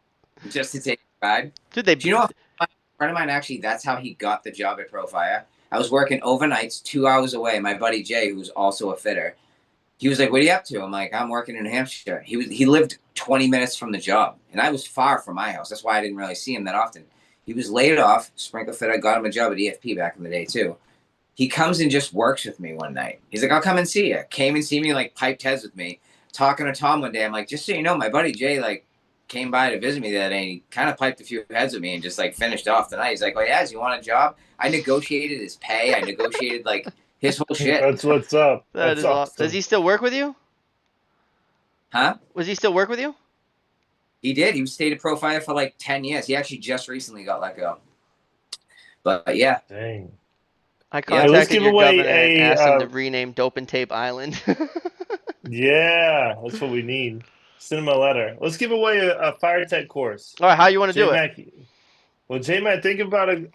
Just to take a ride. dude, they Do you know a friend of mine actually? That's how he got the job at Profire. I was working overnights, 2 hours away. My buddy Jay, who's also a fitter, he was like, "What are you up to?" I'm like, "I'm working in New Hampshire." He lived 20 minutes from the job, and I was far from my house. That's why I didn't really see him that often. He was laid off, sprinkle fitter. Got him a job at EFP back in the day too. He comes and just works with me one night. He's like, "I'll come and see you." Came and see me, like piped heads with me. Talking to Tom one day, I'm like, "Just so you know, my buddy Jay like came by to visit me that day. And he kind of piped a few heads with me and just like finished off the night." He's like, "Oh yeah, do you want a job?" I negotiated his pay. I negotiated like his whole shit. That's what's up. that That's is awesome. Does awesome. he still work with you? Huh? Was he still work with you? He did. He stayed at Profile for like 10 years. He actually just recently got let go. But yeah, Dang. I yeah. Hey, let's contacted give your away governor and a asked him to rename Dope and Tape Island. yeah, that's what we need. Send him a letter. Let's give away a fire tech course. All right, how you want to J do it? Mac. Well, J Mac, think about it.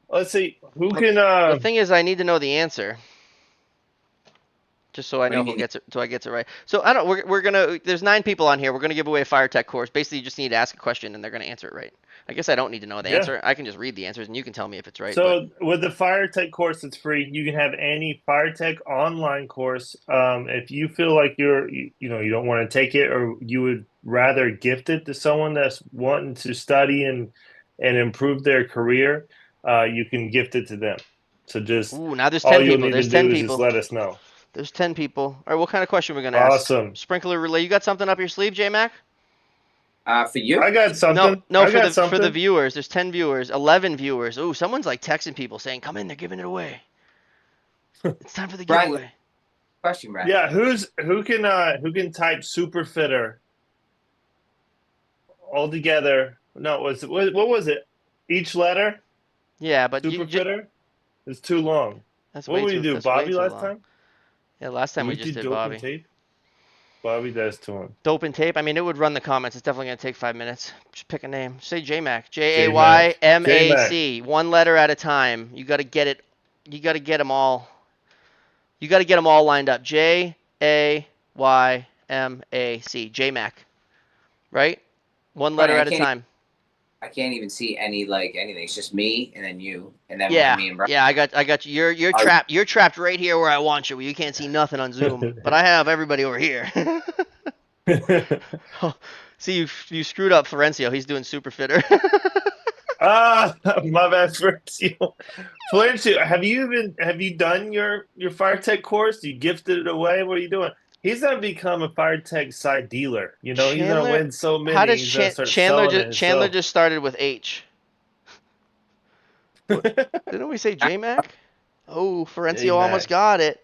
Let's see who Well, can the thing is, I need to know the answer. Just so I What do know you who mean? gets it, so I gets it right. So I don't. We're gonna. There's 9 people on here. We're gonna give away a fire tech course. Basically, you just need to ask a question and they're gonna answer it right. I guess I don't need to know the yeah. answer. I can just read the answers and you can tell me if it's right. But So with the fire tech course, it's free. You can have any fire tech online course. If you feel like you don't want to take it, or you would rather gift it to someone that's wanting to study and improve their career, you can gift it to them. So just ooh, now there's all 10 you'll people. need to There's 10 do is just people. let us know. There's 10 people. All right, what kind of question are we gonna ask? Awesome. Sprinkler relay. You got something up your sleeve, J Mac? For you? I got No, something. no, I for got the something. viewers. There's 10 viewers, 11 viewers. Ooh, someone's like texting people saying, "Come in, they're giving it away." It's time for the Brian, giveaway. question, Brian. Yeah, who can type super fitter all together? No, what was it? Each letter? Yeah, but Super fitter? It's too long. What would you do, that's way Bobby too last long. time? Yeah, last Did time we we just do did dope and Bobby. tape? Bobby, that's too long. Dope and tape. I mean, it would run the comments. It's definitely gonna take 5 minutes. Just pick a name. Say JMac. J-Mac. J-Mac. JAYMAC. One letter at a time. You gotta get it. You gotta get them all. You gotta get them all lined up. JAYMAC. JMac. Right? One letter Brian, at a time. I can't even see any like anything. It's just me and then you and then Yeah, me and Brian. yeah, I got you. You're Are trapped. You're trapped right here where I want you, where you can't see nothing on Zoom. But I have everybody over here. Oh, see, you screwed up Florencio. He's doing super fitter. Ah, my bad, Florencio. Florencio, have you done your fire tech course? You gifted it away? What are you doing? He's gonna become a fire tech side dealer. You know, he's gonna Chandler, win so how many, does he's gonna start Chandler selling it just Chandler himself. just started with H? What? Didn't we say JMac? Oh, Florencio almost J-Mac. got it.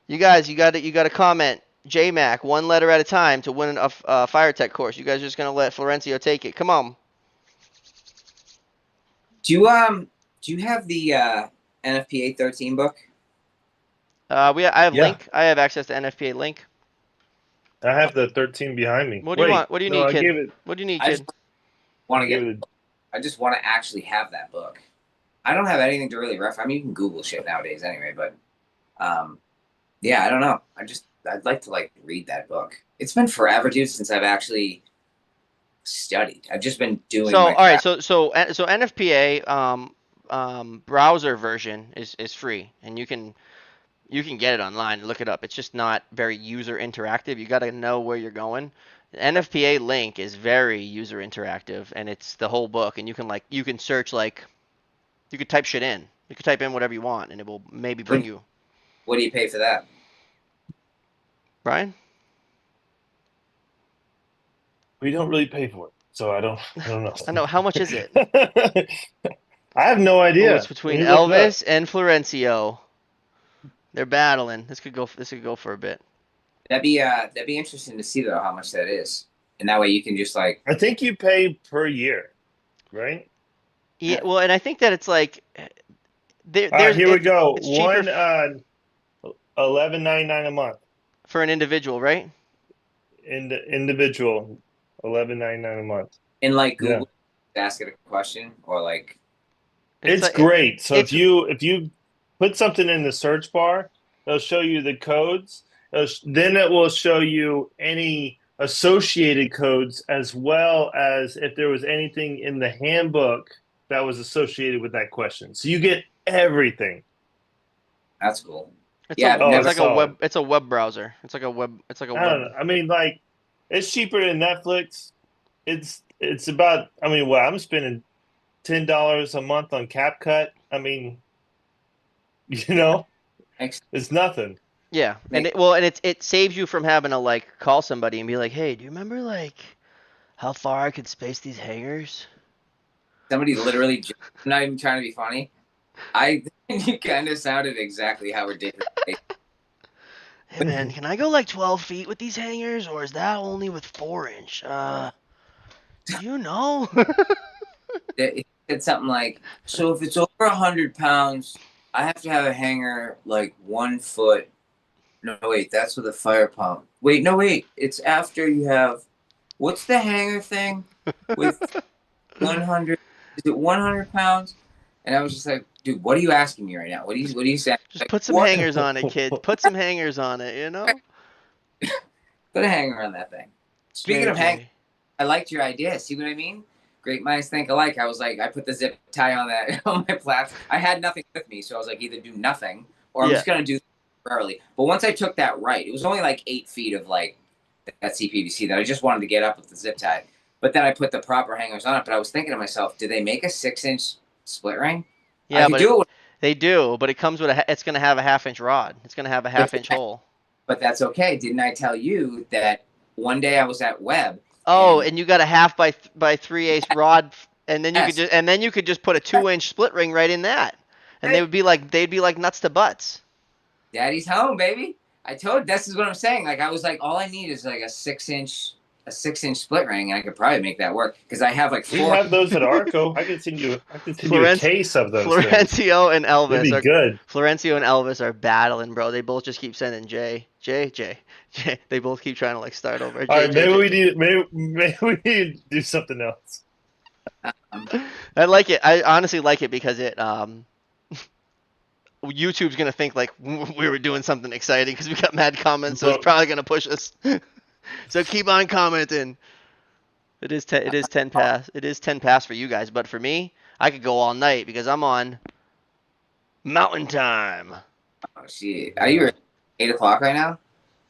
You guys, you got to comment JMac one letter at a time to win a fire tech course. You guys are just gonna let Florencio take it? Come on. do you have the NFPA 13 book? I have Yeah, Link. I have access to NFPA Link. I have the 13 behind me. What do you Wait, want? What do you no, need, kid? What do you need, I just kid? want I to gave get. it. I just want to actually have that book. I don't have anything to really refer. I mean, you can Google shit nowadays anyway, but yeah, I don't know. I'd like to like read that book. It's been forever, dude, since I've actually studied. I've just been doing So, my all right. crap. So NFPA browser version is free, and you can get it online and look it up. It's just not very user interactive. You got to know where you're going. The NFPA link is very user interactive, and it's the whole book. And you can search like you could type shit in. You could type in whatever you want, and it will maybe bring you. What do you pay for that? Brian? We don't really pay for it, so I don't know. I know. How much is it? I have no Oh, it's idea. Let between me look it up. Elvis and Florencio. They're battling. This could go. This could go for a bit. That'd be interesting to see though how much that is, and that way you can just like I think you pay per year, right? Yeah. Well, and I think that it's like All right, here we go. it's cheaper One 11.99 a month. for an individual, right? Individual 11.99 a month. in like Yeah. Google ask it a question or like It's It's like it, great. So it's if you put something in the search bar, it'll show you the codes. Then it will show you any associated codes as well as if there was anything in the handbook that was associated with that question. So you get everything. that's cool. it's Yeah, a I've Oh, it's never it's like a solid. web it's a web browser. It's like a I don't know. web. I mean, like, it's cheaper than Netflix. It's about. I mean, well, I'm spending $10 a month on CapCut. I mean, you know, Thanks. it's nothing. Yeah, and Make it saves you from having to like call somebody and be like, hey, do you remember like how far I could space these hangers? somebody literally. I'm not even trying to be funny. I you kind of sounded exactly how ridiculous. Hey man, can I go like 12 feet with these hangers, or is that only with 4 inch? Do you know? It said something like, "So if it's over 100 pounds, I have to have a hanger like 1 foot." No, wait, that's with a fire pump. Wait, no, wait, it's after you have. What's the hanger thing with 100? Is it 100 pounds? And I was just like, dude, what are you asking me right now? What are you saying? Just Like, put some what? hangers on it, kid. Put some hangers on it, you know? Put a hanger on that thing. Speaking of hang, JJ. I liked your idea. See what I mean? Great minds think alike. I was like, I put the zip tie on that on my platform. I had nothing with me, so I was like, either do nothing or I'm Yeah. just gonna do early. But once I took that right, it was only like 8 feet of like that CPVC that I just wanted to get up with the zip tie. But then I put the proper hangers on it. But I was thinking to myself, did they make a 6-inch split ring? I Yeah, could but do it, they do, but it comes with it's going to have a 1/2 inch rod. It's going to have a with, 1/2 inch hole. but that's okay. Didn't I tell you that one day I was at Web Oh, and and you got a half by 3/8 rod, and then yes, you could just put a 2-inch split ring right in that, and they'd be like nuts to butts. Daddy's home, baby. I told this is what I'm saying. Like I was like, all I need is like a 6-inch split ring, and I could probably make that work because I have like We four. have those at Arco. I can send you a Florencio, case of those things. Florencio and They'd Elvis be are good. Florencio and Elvis are battling, bro. They both just keep sending J. They both keep trying to like start over. All right, maybe we J. need maybe we need to do something else. Um, I like it. I honestly like it because it YouTube's gonna think like we were doing something exciting because we got mad comments, so it's But probably gonna push us. So keep on commenting. It is 10 past. It is 10 past for you guys, but for me, I could go all night because I'm on Mountain Time. oh, shit. Are you at 8 o'clock right now?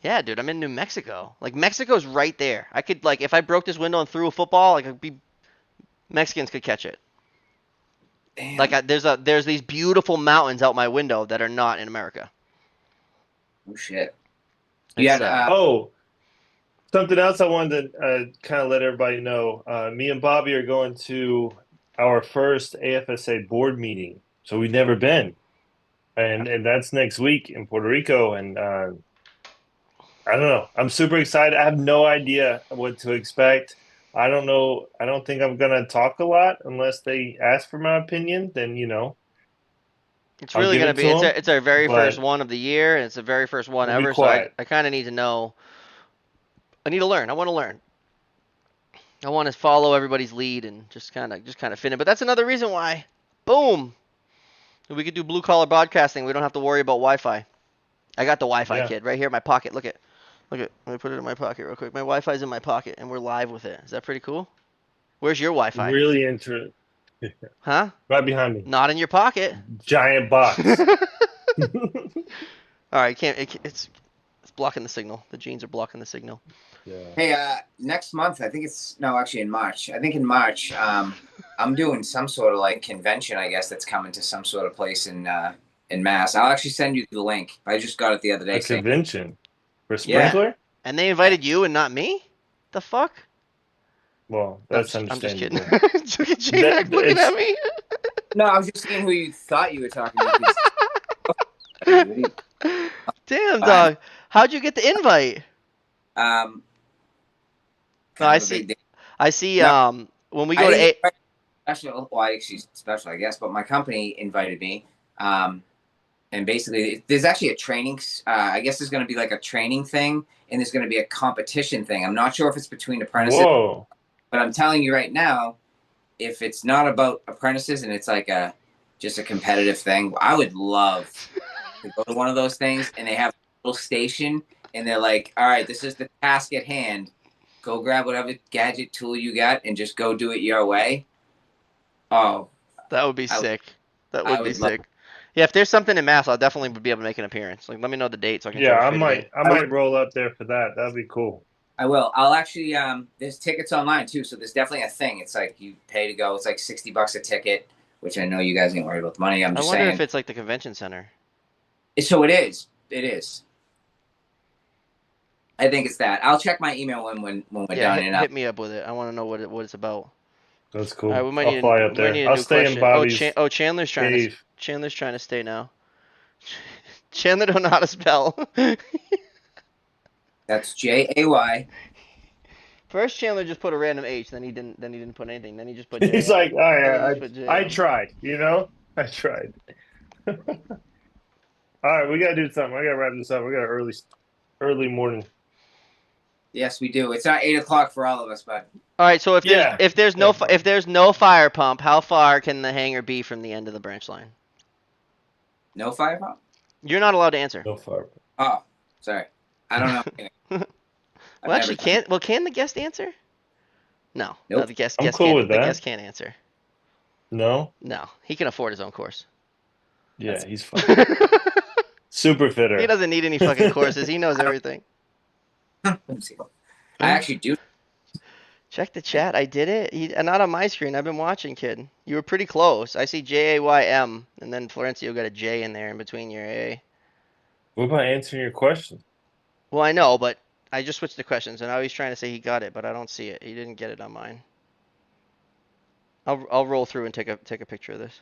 Yeah, dude, I'm in New Mexico. Like Mexico's right there. I could like if I broke this window and threw a football, like it'd be Mexicans could catch it. Like Damn. there's these beautiful mountains out my window that are not in America. Oh shit. You It's had oh, something else I wanted to kind of let everybody know. Me and Bobby are going to our first AFSA board meeting, so we've never been, and that's next week in Puerto Rico. And I don't know. I'm super excited. I have no idea what to expect. I don't know. I don't think I'm gonna talk a lot unless they ask for my opinion. Then it's I'll really give gonna it be to them. it's our very first But one of the year, and it's the very first one we'll be ever. So I quiet. I kind of need to know. I need to learn. I want to learn. I want to follow everybody's lead and just kind of fit in. But that's another reason why. Boom. We could do blue collar broadcasting. We don't have to worry about Wi-Fi. I got the Wi-Fi, Yeah, kid, right here in my pocket. Look at. Let me put it in my pocket real quick. My Wi-Fi's in my pocket, and we're live with it. Is that pretty cool? Where's your Wi-Fi? really interesting. Huh? Right behind me, Not in your pocket. giant box. All right, can't. It's blocking the signal. The jeans are blocking the signal. Yeah. Hey, next month, I think it's no, actually in March. I think in March, I'm doing some sort of like convention, I guess, that's coming to some sort of place in Mass. I'll actually send you the link. I just got it the other day A saying, convention for yeah, sprinkler? And they yeah. invited you and not me? The fuck? Well, No, that's I'm just kidding. understandable. Look at J-Mac looking at It's me. No, I was just seeing who you thought you were talking to. Damn, Fine. dog. How'd you get the invite? Um, No, kind I of a see. big deal. I see. No, When we I go to didn't get a, special. Well, actually special, I guess. But my company invited me. Um, and basically, there's actually a training. I guess there's going to be like a training thing, and there's going to be a competition thing. I'm not sure if it's between apprentices, whoa. but I'm telling you right now, if it's not about apprentices and it's like a just a competitive thing, I would love to go to one of those things, and they have a little station, and they're like, "All right, this is the task at hand. Go grab whatever gadget tool you got, and just go do it your way." Oh, that would be I, sick. That I would be would love. sick. Yeah, if there's something in Mass, I'll definitely be able to make an appearance. Like, let me know the date so I can Yeah, try to I fit it in. might I I, might roll up there for that. That'd be cool. I will. I'll actually. There's tickets online too, so there's definitely a thing. It's like you pay to go. It's like $60 a ticket, which I know you guys ain't worried about the money. I'm I just wonder if saying. it's like the convention center. So it is. It is. I think it's that. I'll check my email when we're Yeah, done, hit, and hit me up with it. I want to know what it's about. That's All right, cool. I'll fly up we might need there. a I'll new stay in question. Bobby's Chandler's trying to stay now. Chandler don't know how to spell. that's Jay. First, Chandler just put a random H, then he didn't put anything. Then he just put He's J. like, oh Then he yeah, just put I J. tried. I tried. All right, we gotta do something. I gotta wrap this up. We got an early morning. Yes, we do. It's not 8 o'clock for all of us, but All right, so Yeah. if there's no fire pump, how far can the hangar be from the end of the branch line? no fire pump. You're not allowed to answer. No far. Oh, sorry. I don't know. I've Well, never actually, done it. can the guest answer? No, Nope. the guest I'm guest cool with can't the that. guest can't answer. No? No, he can afford his own course. Yeah, That's he's fine. Super He fitter. doesn't need any fucking courses. He knows I don't. everything. Let me see. I actually do. Check the chat. I did it. Not on my screen. I've been watching, kid. You were pretty close. I see Jaym, and then Florencio got a J in there in between your A. What about answering your question? Well, I know, but I just switched the questions, and now he's trying to say he got it, but I don't see it. He didn't get it on mine. I'll roll through and take a picture of this.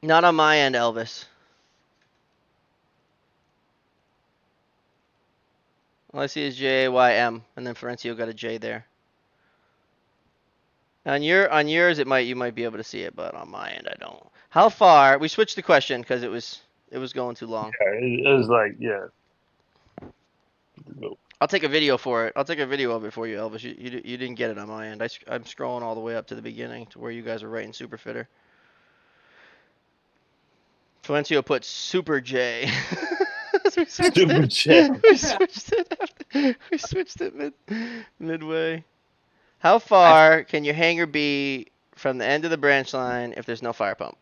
Not on my end, Elvis. All I see is JAYM, and then Florencio got a J there. On yours, you might be able to see it, but on my end, I don't. How far? We switched the question because it was going too long. Yeah, it was like, yeah. I'll take a video for it. I'll take a video of it for you, Elvis. You didn't get it on my end. I'm scrolling all the way up to the beginning to where you guys are writing Super Fitter. Florencio put Super J. we switched Super it. J. We switched it midway. How far can your hanger be from the end of the branch line if there's no fire pump?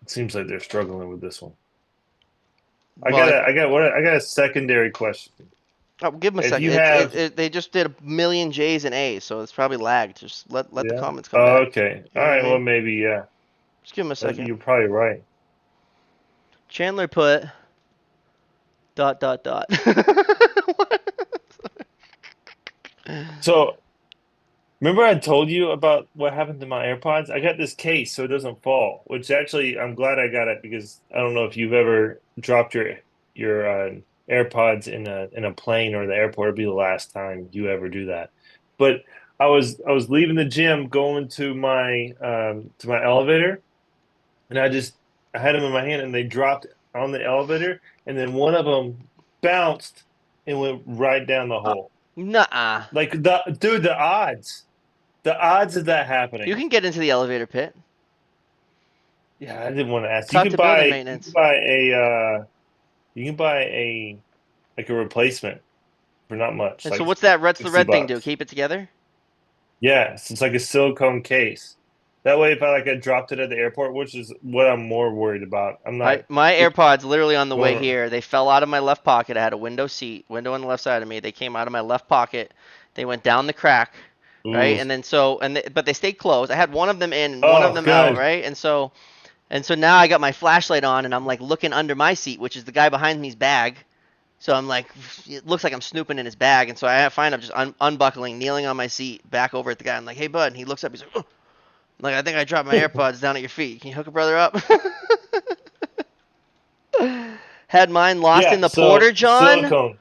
It seems like they're struggling with this one. Well, I got a secondary question. oh, give them a If second. you have, They just did a million J's and A's, so it's probably lagged. Just let the yeah. comments come Oh, back. okay. You All know what right. I Well, mean? maybe, yeah. Just give them a second. You're probably right. Chandler put ... So, remember I told you about what happened to my AirPods? I got this case so it doesn't fall, which actually I'm glad I got it because I don't know if you've ever dropped your AirPods in a plane or the airport. It'll be the last time you ever do that. But I was leaving the gym going to my elevator, and I had them in my hand and they dropped on the elevator, and then one of them bounced and went right down the hole. Nuh-uh. Like the odds of that You happening. can get into the elevator pit. Yeah, I didn't want to ask. Talk to building maintenance. You can buy a like a replacement for not much, And so like what's that? What's the 60 red thing do? bucks. Keep it together? Yeah, so it's like a silicone case. That way, if I dropped it at the airport, which is what I'm more worried about, I'm not My AirPods literally on the way going. here, they fell out of my left pocket. I had a window on the left side of me. They came out of my left pocket. They went down the crack, right? Ooh, And then but they stayed closed. I had one of them in and one of oh, them out, good. right? And so now I got my flashlight on and I'm like looking under my seat, which is the guy behind me's bag. So I'm like, it looks like I'm snooping in his bag, and so I find I'm just unbuckling, kneeling on my seat, back over at the guy. I'm like, "Hey, bud," and he looks up. He's like, "Oh." I'm like, "I think I dropped my AirPods down at your feet. Can you hook a brother up?" Had mine lost in Yeah, the Porter so John. silicone.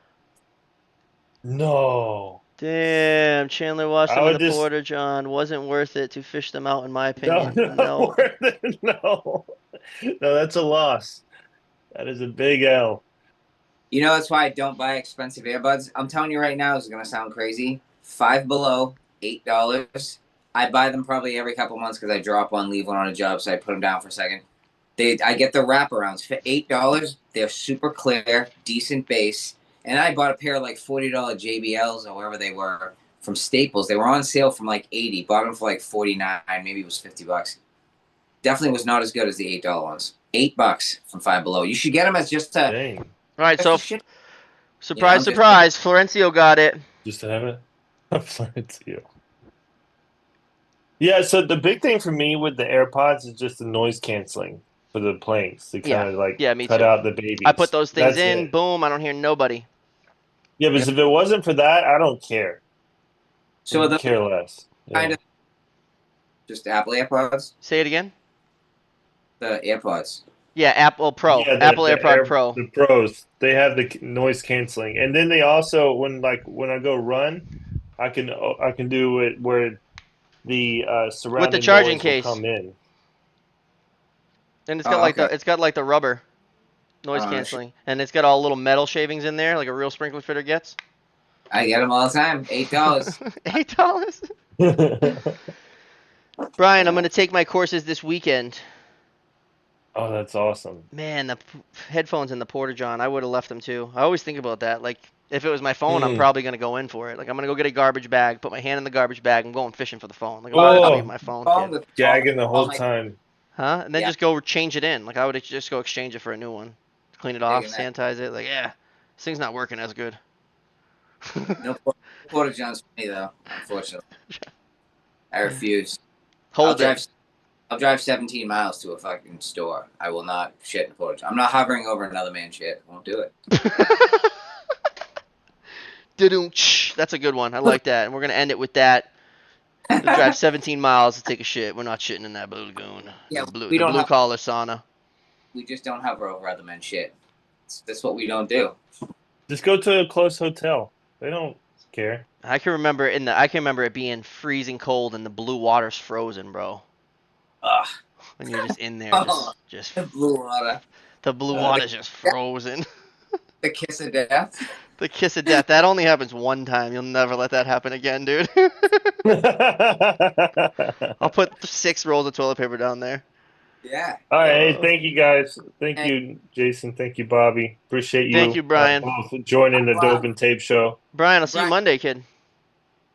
No, Damn, Chandler lost I them in would the just Porter John. Wasn't worth it to fish them out, in my no, opinion. no, No. no, no. That's a loss. That is a big L. You know, that's why I don't buy expensive earbuds. I'm telling you right now, this is gonna sound crazy. Five Below, $8. I buy them probably every couple months because I drop one, leave one on a job, so I put them down for a second. I get the wraparounds for $8. They're super clear, decent bass, and I bought a pair of like $40 JBLs or wherever they were from Staples. They were on sale from like 80. Bought them for like 49. Maybe it was $50. Definitely was not as good as the $8 ones. $8 from Five Below. You should get them as just a Dang, All right, so shit. surprise, Just surprise, Florencio got it. just to have it. I'm flying to you. Yeah, so the big thing for me with the AirPods is just the noise canceling for the planes. They Yeah, kind of like yeah, me cut too. out the I put babies. those things That's in, it. boom, I don't hear nobody. Yeah, but Yep. if it wasn't for that, I don't care. so Couldn't the care less. kind Yeah. of just Apple AirPods, Say it again. the AirPods. Yeah, Apple Pro, Yeah, Apple AirPod Pro. the pros, they have the noise canceling. And then they also when I go run, I can do it where the With the surrounding charging noise will case, come in. and Oh, okay. it's got like the rubber noise Shit. canceling, and it's got all little metal shavings in there, like a real sprinkler fitter gets. I get them all the time. $8. $8. Brian, I'm gonna take my courses this weekend. Oh, that's awesome. Man, the headphones in the Porta John, I would have left them too. I always think about that. Like, if it was my phone, I'm Mm. probably gonna go in for it. Like, I'm gonna go get a garbage bag, put my hand in the garbage bag, and going fishing for the phone. Like, I'm not gonna leave Oh, my phone, Phone kid. with gagging the all whole my time. Huh? And then yeah, just go change it in. Like, I would just go exchange it for a new one, clean it off, digging that. sanitize it. Like, yeah, this thing's not working as good. No Porta Johns for me though. Unfortunately, I refuse. I'll Hold it. drive. I'll drive 17 miles to a fucking store. I will not shit in a Porta John. I'm not hovering over another man's shit. Won't do it. That's a good one. I like that. And we're gonna end it with that. To drive 17 miles to take a shit. We're not shitting in that blue lagoon. Yeah, the blue, we the don't blue have. collar sauna. We just don't hover over other men's shit. That's what we don't do. Just go to a close hotel. They don't care. I can remember it being freezing cold and the blue water's frozen, bro. Ugh. When you're just in there, Oh, just the blue water. the blue The, water's just frozen. the kiss of death. The kiss of death. That only happens one time. You'll never let that happen again, dude. I'll put 6 rolls of toilet paper down there. Yeah. All right. Hey, thank you guys. Thank Hey. you, Jason. Thank you, Bobby. Appreciate Thank you you, Brian. both joining the Dope and Tape show. Brian, I'll see you Brian, Monday, kid.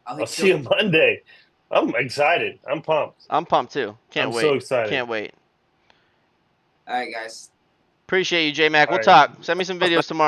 I'll see you Monday. I'm excited. I'm pumped. I'm pumped too. Can't I'm wait. so excited. Can't wait. All right, guys. Appreciate you, J Mac. All We'll right. talk. Send me some videos tomorrow.